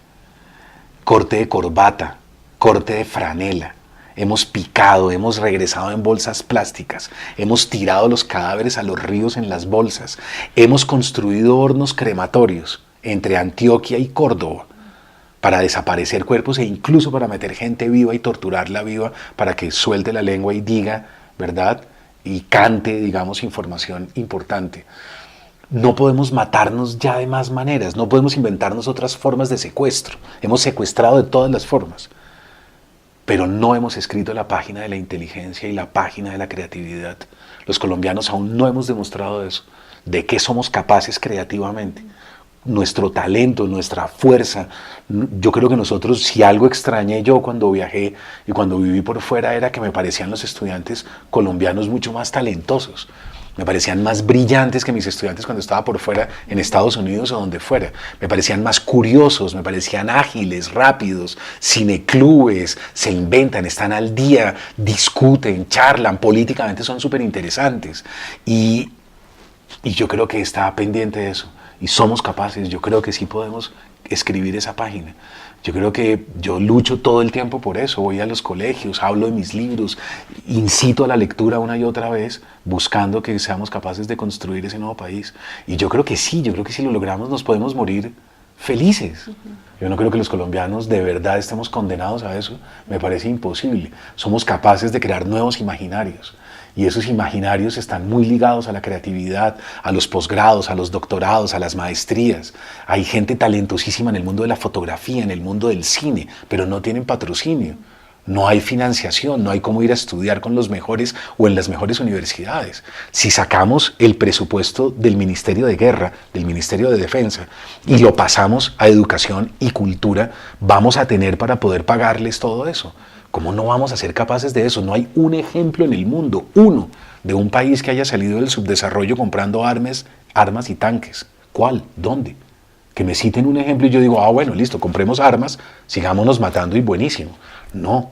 Corte de corbata, corte de franela. Hemos picado, hemos regresado en bolsas plásticas, hemos tirado los cadáveres a los ríos en las bolsas, hemos construido hornos crematorios entre Antioquia y Córdoba para desaparecer cuerpos e incluso para meter gente viva y torturarla viva para que suelte la lengua y diga, ¿verdad? Y cante, digamos, información importante. No podemos matarnos ya de más maneras, no podemos inventarnos otras formas de secuestro. Hemos secuestrado de todas las formas, pero no hemos escrito la página de la inteligencia y la página de la creatividad. Los colombianos aún no hemos demostrado eso, de qué somos capaces creativamente. Nuestro talento, nuestra fuerza. Yo creo que nosotros, si algo extrañé yo cuando viajé y cuando viví por fuera, era que me parecían los estudiantes colombianos mucho más talentosos. Me parecían más brillantes que mis estudiantes cuando estaba por fuera en Estados Unidos o donde fuera. Me parecían más curiosos, me parecían ágiles, rápidos, cineclubes, se inventan, están al día, discuten, charlan, políticamente son súper interesantes. Y yo creo que está pendiente de eso. Y somos capaces, yo creo que sí podemos escribir esa página. Yo creo que yo lucho todo el tiempo por eso, voy a los colegios, hablo de mis libros, incito a la lectura una y otra vez, buscando que seamos capaces de construir ese nuevo país. Y yo creo que sí, yo creo que si lo logramos nos podemos morir felices. Yo no creo que los colombianos de verdad estemos condenados a eso, me parece imposible. Somos capaces de crear nuevos imaginarios. Y esos imaginarios están muy ligados a la creatividad, a los posgrados, a los doctorados, a las maestrías. Hay gente talentosísima en el mundo de la fotografía, en el mundo del cine, pero no tienen patrocinio. No hay financiación, no hay cómo ir a estudiar con los mejores o en las mejores universidades. Si sacamos el presupuesto del Ministerio de Guerra, del Ministerio de Defensa, y lo pasamos a educación y cultura, vamos a tener para poder pagarles todo eso. ¿Cómo no vamos a ser capaces de eso? No hay un ejemplo en el mundo, uno, de un país que haya salido del subdesarrollo comprando armas y tanques. ¿Cuál? ¿Dónde? Que me citen un ejemplo y yo digo, bueno, listo, compremos armas, sigámonos matando y buenísimo. No.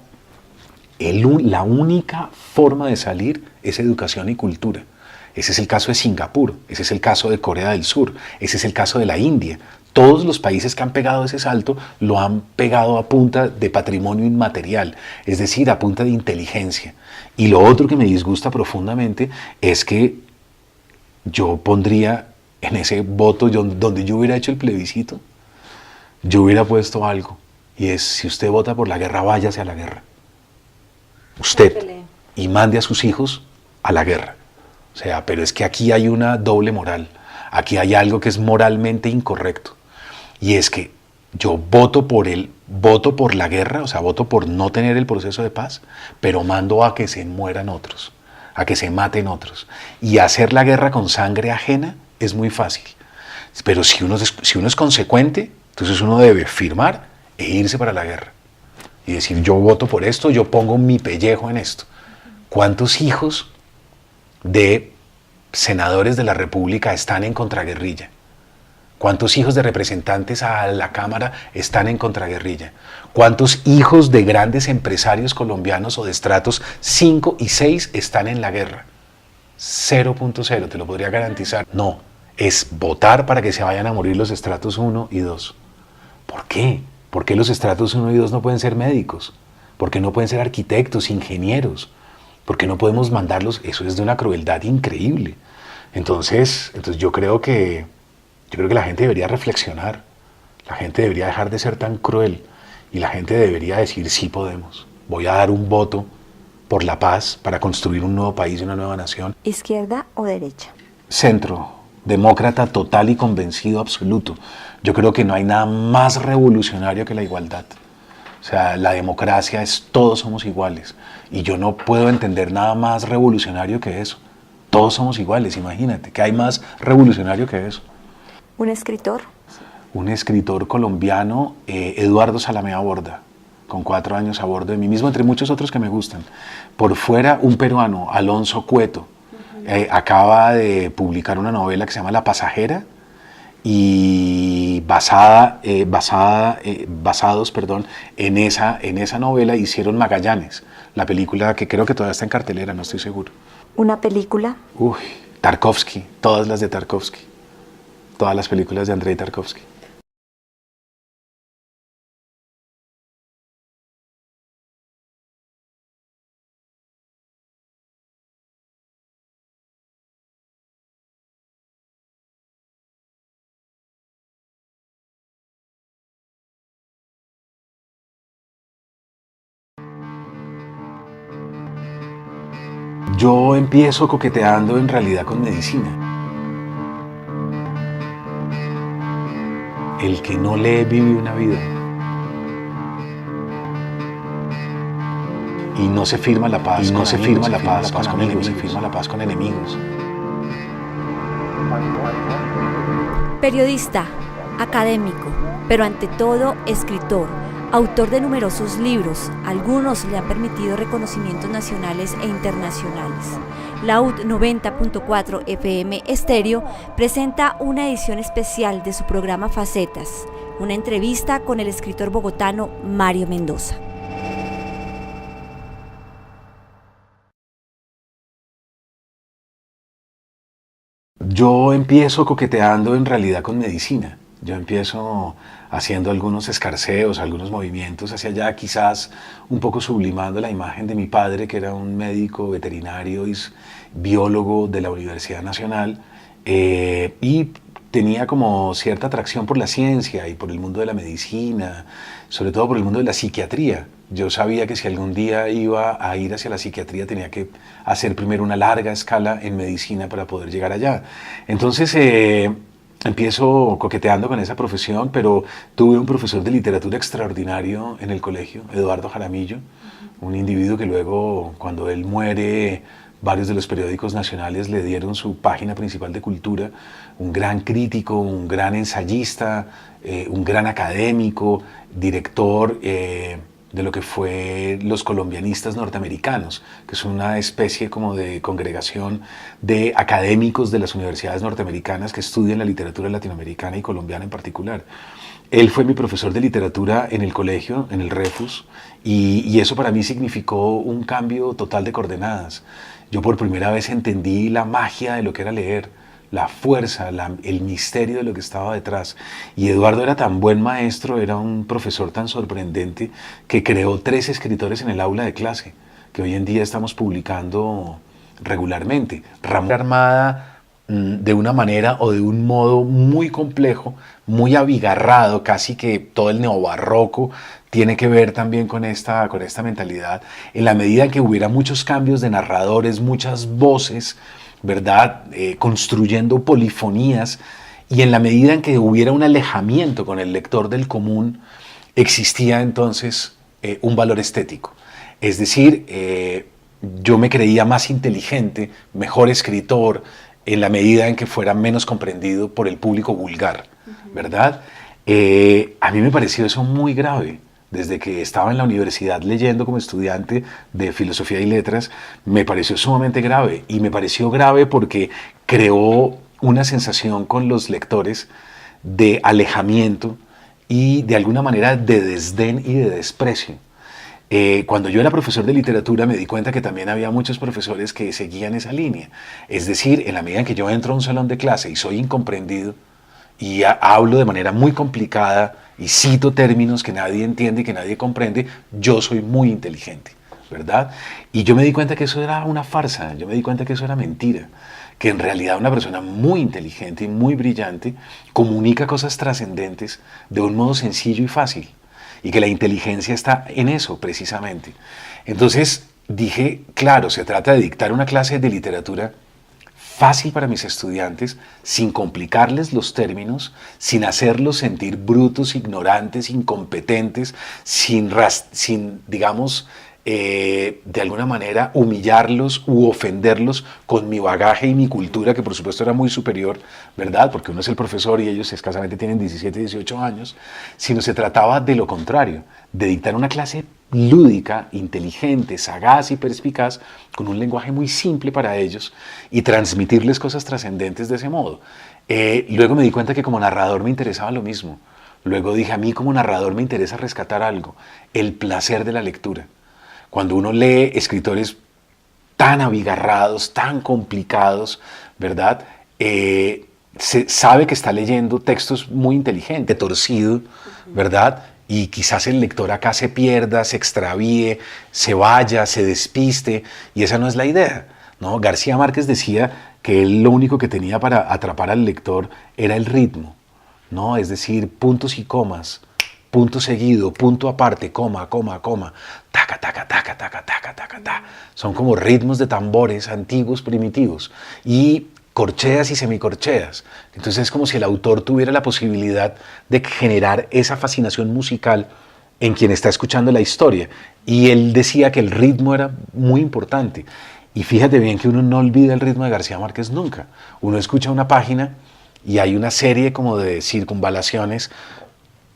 La única forma de salir es educación y cultura. Ese es el caso de Singapur, ese es el caso de Corea del Sur, ese es el caso de la India. Todos los países que han pegado ese salto lo han pegado a punta de patrimonio inmaterial, es decir, a punta de inteligencia. Y lo otro que me disgusta profundamente es que yo pondría en ese voto, donde yo hubiera hecho el plebiscito, yo hubiera puesto algo, y es, si usted vota por la guerra, váyase a la guerra. Usted, y mande a sus hijos a la guerra. O sea, pero es que aquí hay una doble moral, aquí hay algo que es moralmente incorrecto, y es que yo voto por la guerra, o sea, voto por no tener el proceso de paz, pero mando a que se mueran otros, a que se maten otros. Y hacer la guerra con sangre ajena es muy fácil, pero si uno es consecuente, entonces uno debe firmar e irse para la guerra y decir, yo voto por esto, yo pongo mi pellejo en esto. ¿Cuántos hijos de senadores de la República están en contraguerrilla? ¿Cuántos hijos de representantes a la Cámara están en contraguerrilla? ¿Cuántos hijos de grandes empresarios colombianos o de estratos 5 y 6 están en la guerra? 0.0, te lo podría garantizar. No, es votar para que se vayan a morir los estratos 1 y 2. ¿Por qué? ¿Por qué los estratos 1 y 2 no pueden ser médicos? ¿Por qué no pueden ser arquitectos, ingenieros? ¿Por qué no podemos mandarlos? Eso es de una crueldad increíble. Entonces yo creo que la gente debería reflexionar, la gente debería dejar de ser tan cruel y la gente debería decir, sí podemos, voy a dar un voto por la paz para construir un nuevo país y una nueva nación. ¿Izquierda o derecha? Centro, demócrata total y convencido absoluto. Yo creo que no hay nada más revolucionario que la igualdad. O sea, la democracia es todos somos iguales y yo no puedo entender nada más revolucionario que eso. Todos somos iguales, imagínate, ¿qué hay más revolucionario que eso? ¿Un escritor? Un escritor colombiano, Eduardo Salamea Borda, con 4 años a bordo de mí mismo, entre muchos otros que me gustan. Por fuera, un peruano, Alonso Cueto, acaba de publicar una novela que se llama La Pasajera, y basados en esa novela hicieron Magallanes, la película que creo que todavía está en cartelera, no estoy seguro. ¿Una película? Tarkovsky, todas las de Tarkovsky, todas las películas de Andrei Tarkovsky. Yo empiezo coqueteando en realidad con medicina. El que no lee vive una vida. Y no se firma la paz, se firma la paz con enemigos. Periodista, académico, pero ante todo escritor, autor de numerosos libros, algunos le han permitido reconocimientos nacionales e internacionales. Laud 90.4 FM Estéreo presenta una edición especial de su programa Facetas, una entrevista con el escritor bogotano Mario Mendoza. Yo empiezo coqueteando en realidad con medicina. Yo empiezo haciendo algunos escarceos, algunos movimientos hacia allá, quizás un poco sublimando la imagen de mi padre, que era un médico veterinario y biólogo de la Universidad Nacional, y tenía como cierta atracción por la ciencia y por el mundo de la medicina, sobre todo por el mundo de la psiquiatría. Yo sabía que si algún día iba a ir hacia la psiquiatría tenía que hacer primero una larga escala en medicina para poder llegar allá. Entonces empiezo coqueteando con esa profesión, pero tuve un profesor de literatura extraordinario en el colegio, Eduardo Jaramillo, un individuo que luego, cuando él muere, varios de los periódicos nacionales le dieron su página principal de cultura, un gran crítico, un gran ensayista, un gran académico, director de lo que fue los colombianistas norteamericanos, que es una especie como de congregación de académicos de las universidades norteamericanas que estudian la literatura latinoamericana y colombiana en particular. Él fue mi profesor de literatura en el colegio, en el Refus, y eso para mí significó un cambio total de coordenadas. Yo por primera vez entendí la magia de lo que era leer, la fuerza, el misterio de lo que estaba detrás. Y Eduardo era tan buen maestro, era un profesor tan sorprendente, que creó 3 escritores en el aula de clase, que hoy en día estamos publicando regularmente. Ramón Armada, de una manera o de un modo muy complejo, muy abigarrado, casi que todo el neobarroco tiene que ver también con esta mentalidad, en la medida en que hubiera muchos cambios de narradores, muchas voces, ¿verdad? Construyendo polifonías, y en la medida en que hubiera un alejamiento con el lector del común, existía entonces un valor estético. Es decir, yo me creía más inteligente, mejor escritor, en la medida en que fuera menos comprendido por el público vulgar, ¿verdad? A mí me pareció eso muy grave. Desde que estaba en la universidad leyendo como estudiante de filosofía y letras, me pareció sumamente grave. Y me pareció grave porque creó una sensación con los lectores de alejamiento y de alguna manera de desdén y de desprecio. Cuando yo era profesor de literatura me di cuenta que también había muchos profesores que seguían esa línea. Es decir, en la medida en que yo entro a un salón de clase y soy incomprendido y hablo de manera muy complicada y cito términos que nadie entiende y que nadie comprende, yo soy muy inteligente, ¿verdad? Y yo me di cuenta que eso era una farsa, yo me di cuenta que eso era mentira, que en realidad una persona muy inteligente y muy brillante comunica cosas trascendentes de un modo sencillo y fácil, y que la inteligencia está en eso precisamente. Entonces dije, claro, se trata de dictar una clase de literatura fácil para mis estudiantes, sin complicarles los términos, sin hacerlos sentir brutos, ignorantes, incompetentes, sin digamos, de alguna manera humillarlos u ofenderlos con mi bagaje y mi cultura, que por supuesto era muy superior, ¿verdad? Porque uno es el profesor y ellos escasamente tienen 17, 18 años, sino se trataba de lo contrario, de dictar una clase lúdica, inteligente, sagaz y perspicaz, con un lenguaje muy simple para ellos y transmitirles cosas trascendentes de ese modo. Luego me di cuenta que como narrador me interesaba lo mismo. Luego dije, a mí como narrador me interesa rescatar algo, el placer de la lectura. Cuando uno lee escritores tan abigarrados, tan complicados, ¿verdad? Se sabe que está leyendo textos muy inteligentes, torcido, ¿verdad? Y quizás el lector acá se pierda, se extravíe, se vaya, se despiste, y esa no es la idea, ¿no? García Márquez decía que él lo único que tenía para atrapar al lector era el ritmo, ¿no? Es decir, puntos y comas, punto seguido, punto aparte, coma, coma, coma, taca, taca, taca, taca, taca, taca, taca. Son como ritmos de tambores antiguos, primitivos, y corcheas y semicorcheas. Entonces es como si el autor tuviera la posibilidad de generar esa fascinación musical en quien está escuchando la historia. Y él decía que el ritmo era muy importante. Y fíjate bien que uno no olvida el ritmo de García Márquez nunca. Uno escucha una página y hay una serie como de circunvalaciones,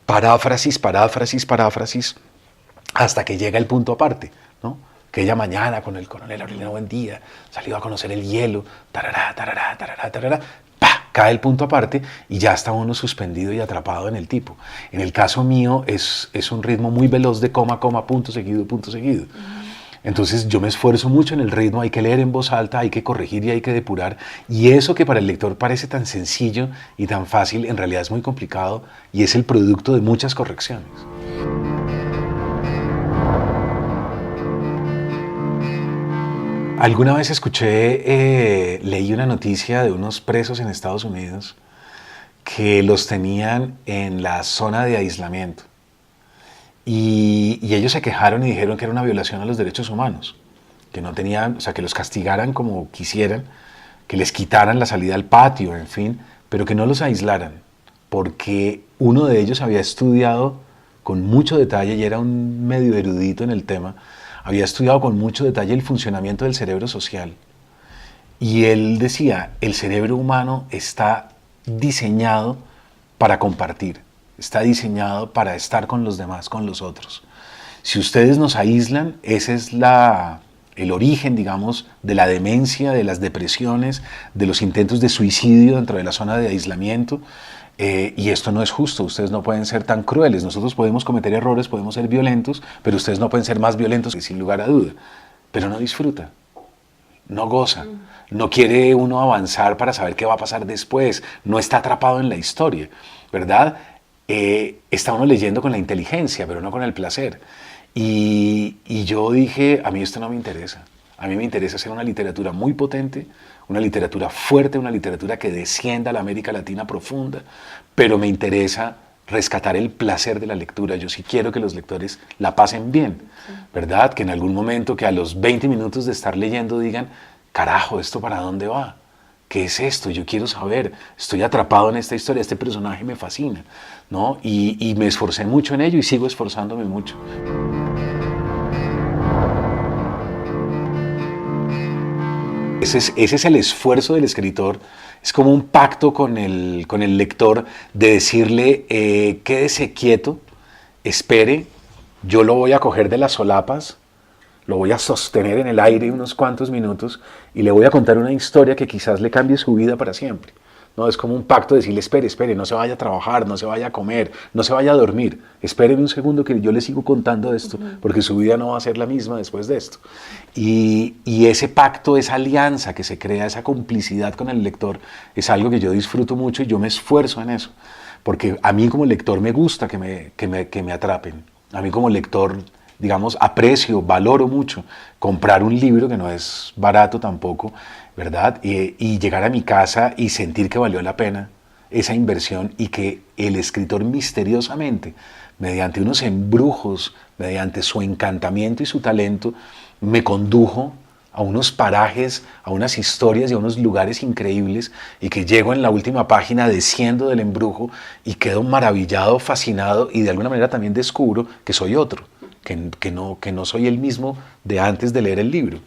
paráfrasis, paráfrasis, paráfrasis, hasta que llega el punto aparte, ¿no? Aquella mañana con el coronel Aureliano Buendía, salió a conocer el hielo, tarará, tarará, tarará, tarará, ¡pah! Cae el punto aparte y ya está uno suspendido y atrapado en el tipo. En el caso mío es un ritmo muy veloz de coma, coma, punto seguido, punto seguido. Entonces yo me esfuerzo mucho en el ritmo, hay que leer en voz alta, hay que corregir y hay que depurar. Y eso que para el lector parece tan sencillo y tan fácil, en realidad es muy complicado y es el producto de muchas correcciones. Alguna vez leí una noticia de unos presos en Estados Unidos que los tenían en la zona de aislamiento. Y ellos se quejaron y dijeron que era una violación a los derechos humanos, que no tenían, o sea, que los castigaran como quisieran, que les quitaran la salida al patio, en fin, pero que no los aislaran, porque uno de ellos había estudiado con mucho detalle, y era un medio erudito en el tema, había estudiado con mucho detalle el funcionamiento del cerebro social. Y él decía, el cerebro humano está diseñado para compartir, está diseñado para estar con los demás, con los otros. Si ustedes nos aíslan, ese es el origen, digamos, de la demencia, de las depresiones, de los intentos de suicidio dentro de la zona de aislamiento. Y esto no es justo, ustedes no pueden ser tan crueles, nosotros podemos cometer errores, podemos ser violentos, pero ustedes no pueden ser más violentos, sin lugar a duda. Pero no disfruta, no goza, no quiere uno avanzar para saber qué va a pasar después, no está atrapado en la historia, ¿verdad? Está uno leyendo con la inteligencia, pero no con el placer. Y yo dije, a mí esto no me interesa. A mí me interesa hacer una literatura muy potente, una literatura fuerte, una literatura que descienda a la América Latina profunda, pero me interesa rescatar el placer de la lectura. Yo sí quiero que los lectores la pasen bien, ¿verdad? Que en algún momento, que a los 20 minutos de estar leyendo digan, carajo, ¿esto para dónde va? ¿Qué es esto? Yo quiero saber, estoy atrapado en esta historia, este personaje me fascina, ¿no? Y me esforcé mucho en ello y sigo esforzándome mucho. Ese es el esfuerzo del escritor, es como un pacto con el lector de decirle, quédese quieto, espere, yo lo voy a coger de las solapas, lo voy a sostener en el aire unos cuantos minutos y le voy a contar una historia que quizás le cambie su vida para siempre. No, es como un pacto de decirle, espere, no se vaya a trabajar, no se vaya a comer, no se vaya a dormir. Espéreme un segundo que yo le sigo contando esto, porque su vida no va a ser la misma después de esto. Y ese pacto, esa alianza que se crea, esa complicidad con el lector, es algo que yo disfruto mucho y yo me esfuerzo en eso. Porque a mí como lector me gusta que me atrapen. A mí como lector, digamos, aprecio, valoro mucho comprar un libro que no es barato tampoco, ¿verdad? Y llegar a mi casa y sentir que valió la pena esa inversión y que el escritor misteriosamente, mediante unos embrujos, mediante su encantamiento y su talento, me condujo a unos parajes, a unas historias y a unos lugares increíbles y que llego en la última página, desciendo del embrujo y quedo maravillado, fascinado y de alguna manera también descubro que soy otro, que no soy el mismo de antes de leer el libro.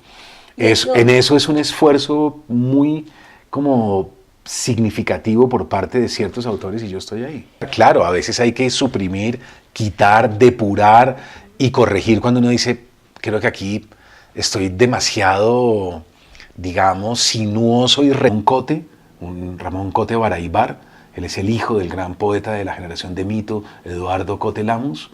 En eso es un esfuerzo muy como significativo por parte de ciertos autores y yo estoy ahí. Claro, a veces hay que suprimir, quitar, depurar y corregir cuando uno dice, creo que aquí estoy demasiado, digamos, sinuoso y Ramón Cote Baraybar, él es el hijo del gran poeta de la generación de mito, Eduardo Cote Lamus.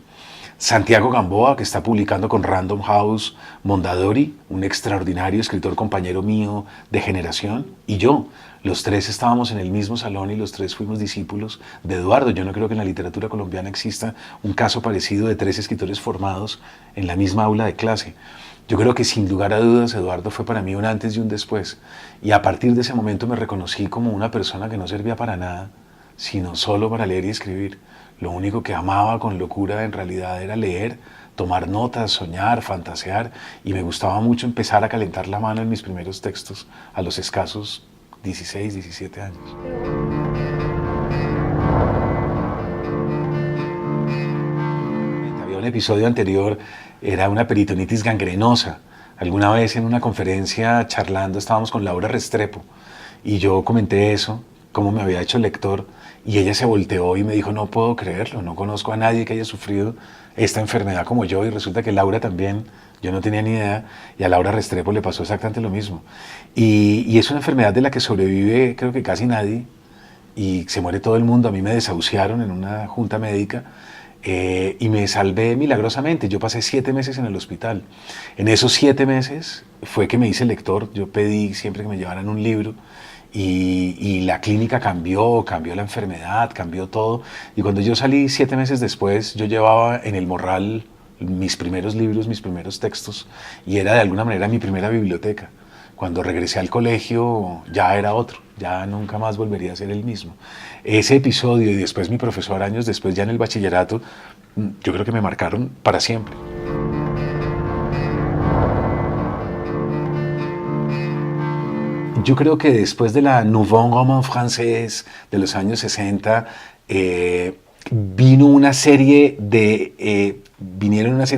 Santiago Gamboa, que está publicando con Random House Mondadori, un extraordinario escritor compañero mío de generación, y yo. Los tres estábamos en el mismo salón y los tres fuimos discípulos de Eduardo. Yo no creo que en la literatura colombiana exista un caso parecido de tres escritores formados en la misma aula de clase. Yo creo que sin lugar a dudas Eduardo fue para mí un antes y un después. Y a partir de ese momento me reconocí como una persona que no servía para nada, sino solo para leer y escribir. Lo único que amaba con locura en realidad era leer, tomar notas, soñar, fantasear, y me gustaba mucho empezar a calentar la mano en mis primeros textos a los escasos 16, 17 años. Había un episodio anterior, era una peritonitis gangrenosa. Alguna vez en una conferencia charlando estábamos con Laura Restrepo y yo comenté eso, cómo me había hecho lector, y ella se volteó y me dijo, no puedo creerlo, no conozco a nadie que haya sufrido esta enfermedad como yo, y resulta que Laura también, yo no tenía ni idea, y a Laura Restrepo le pasó exactamente lo mismo. Y es una enfermedad de la que sobrevive creo que casi nadie, y se muere todo el mundo. A mí me desahuciaron en una junta médica, Y me salvé milagrosamente. Yo pasé 7 meses en el hospital. En esos 7 meses fue que me hice lector. Yo pedí siempre que me llevaran un libro y la clínica cambió, cambió la enfermedad, cambió todo. Y cuando yo salí 7 meses después, yo llevaba en el morral mis primeros libros, mis primeros textos, y era de alguna manera mi primera biblioteca. Cuando regresé al colegio ya era otro, ya nunca más volvería a ser el mismo. Ese episodio y después mi profesor años después ya en el bachillerato, yo creo que me marcaron para siempre. Yo creo que después de la Nouveau Roman francés de los años 60, vinieron una serie de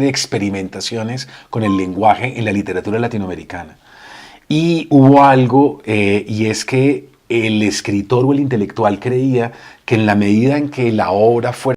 experimentaciones con el lenguaje en la literatura latinoamericana. Y hubo algo, y es que el escritor o el intelectual creía que en la medida en que la obra fuera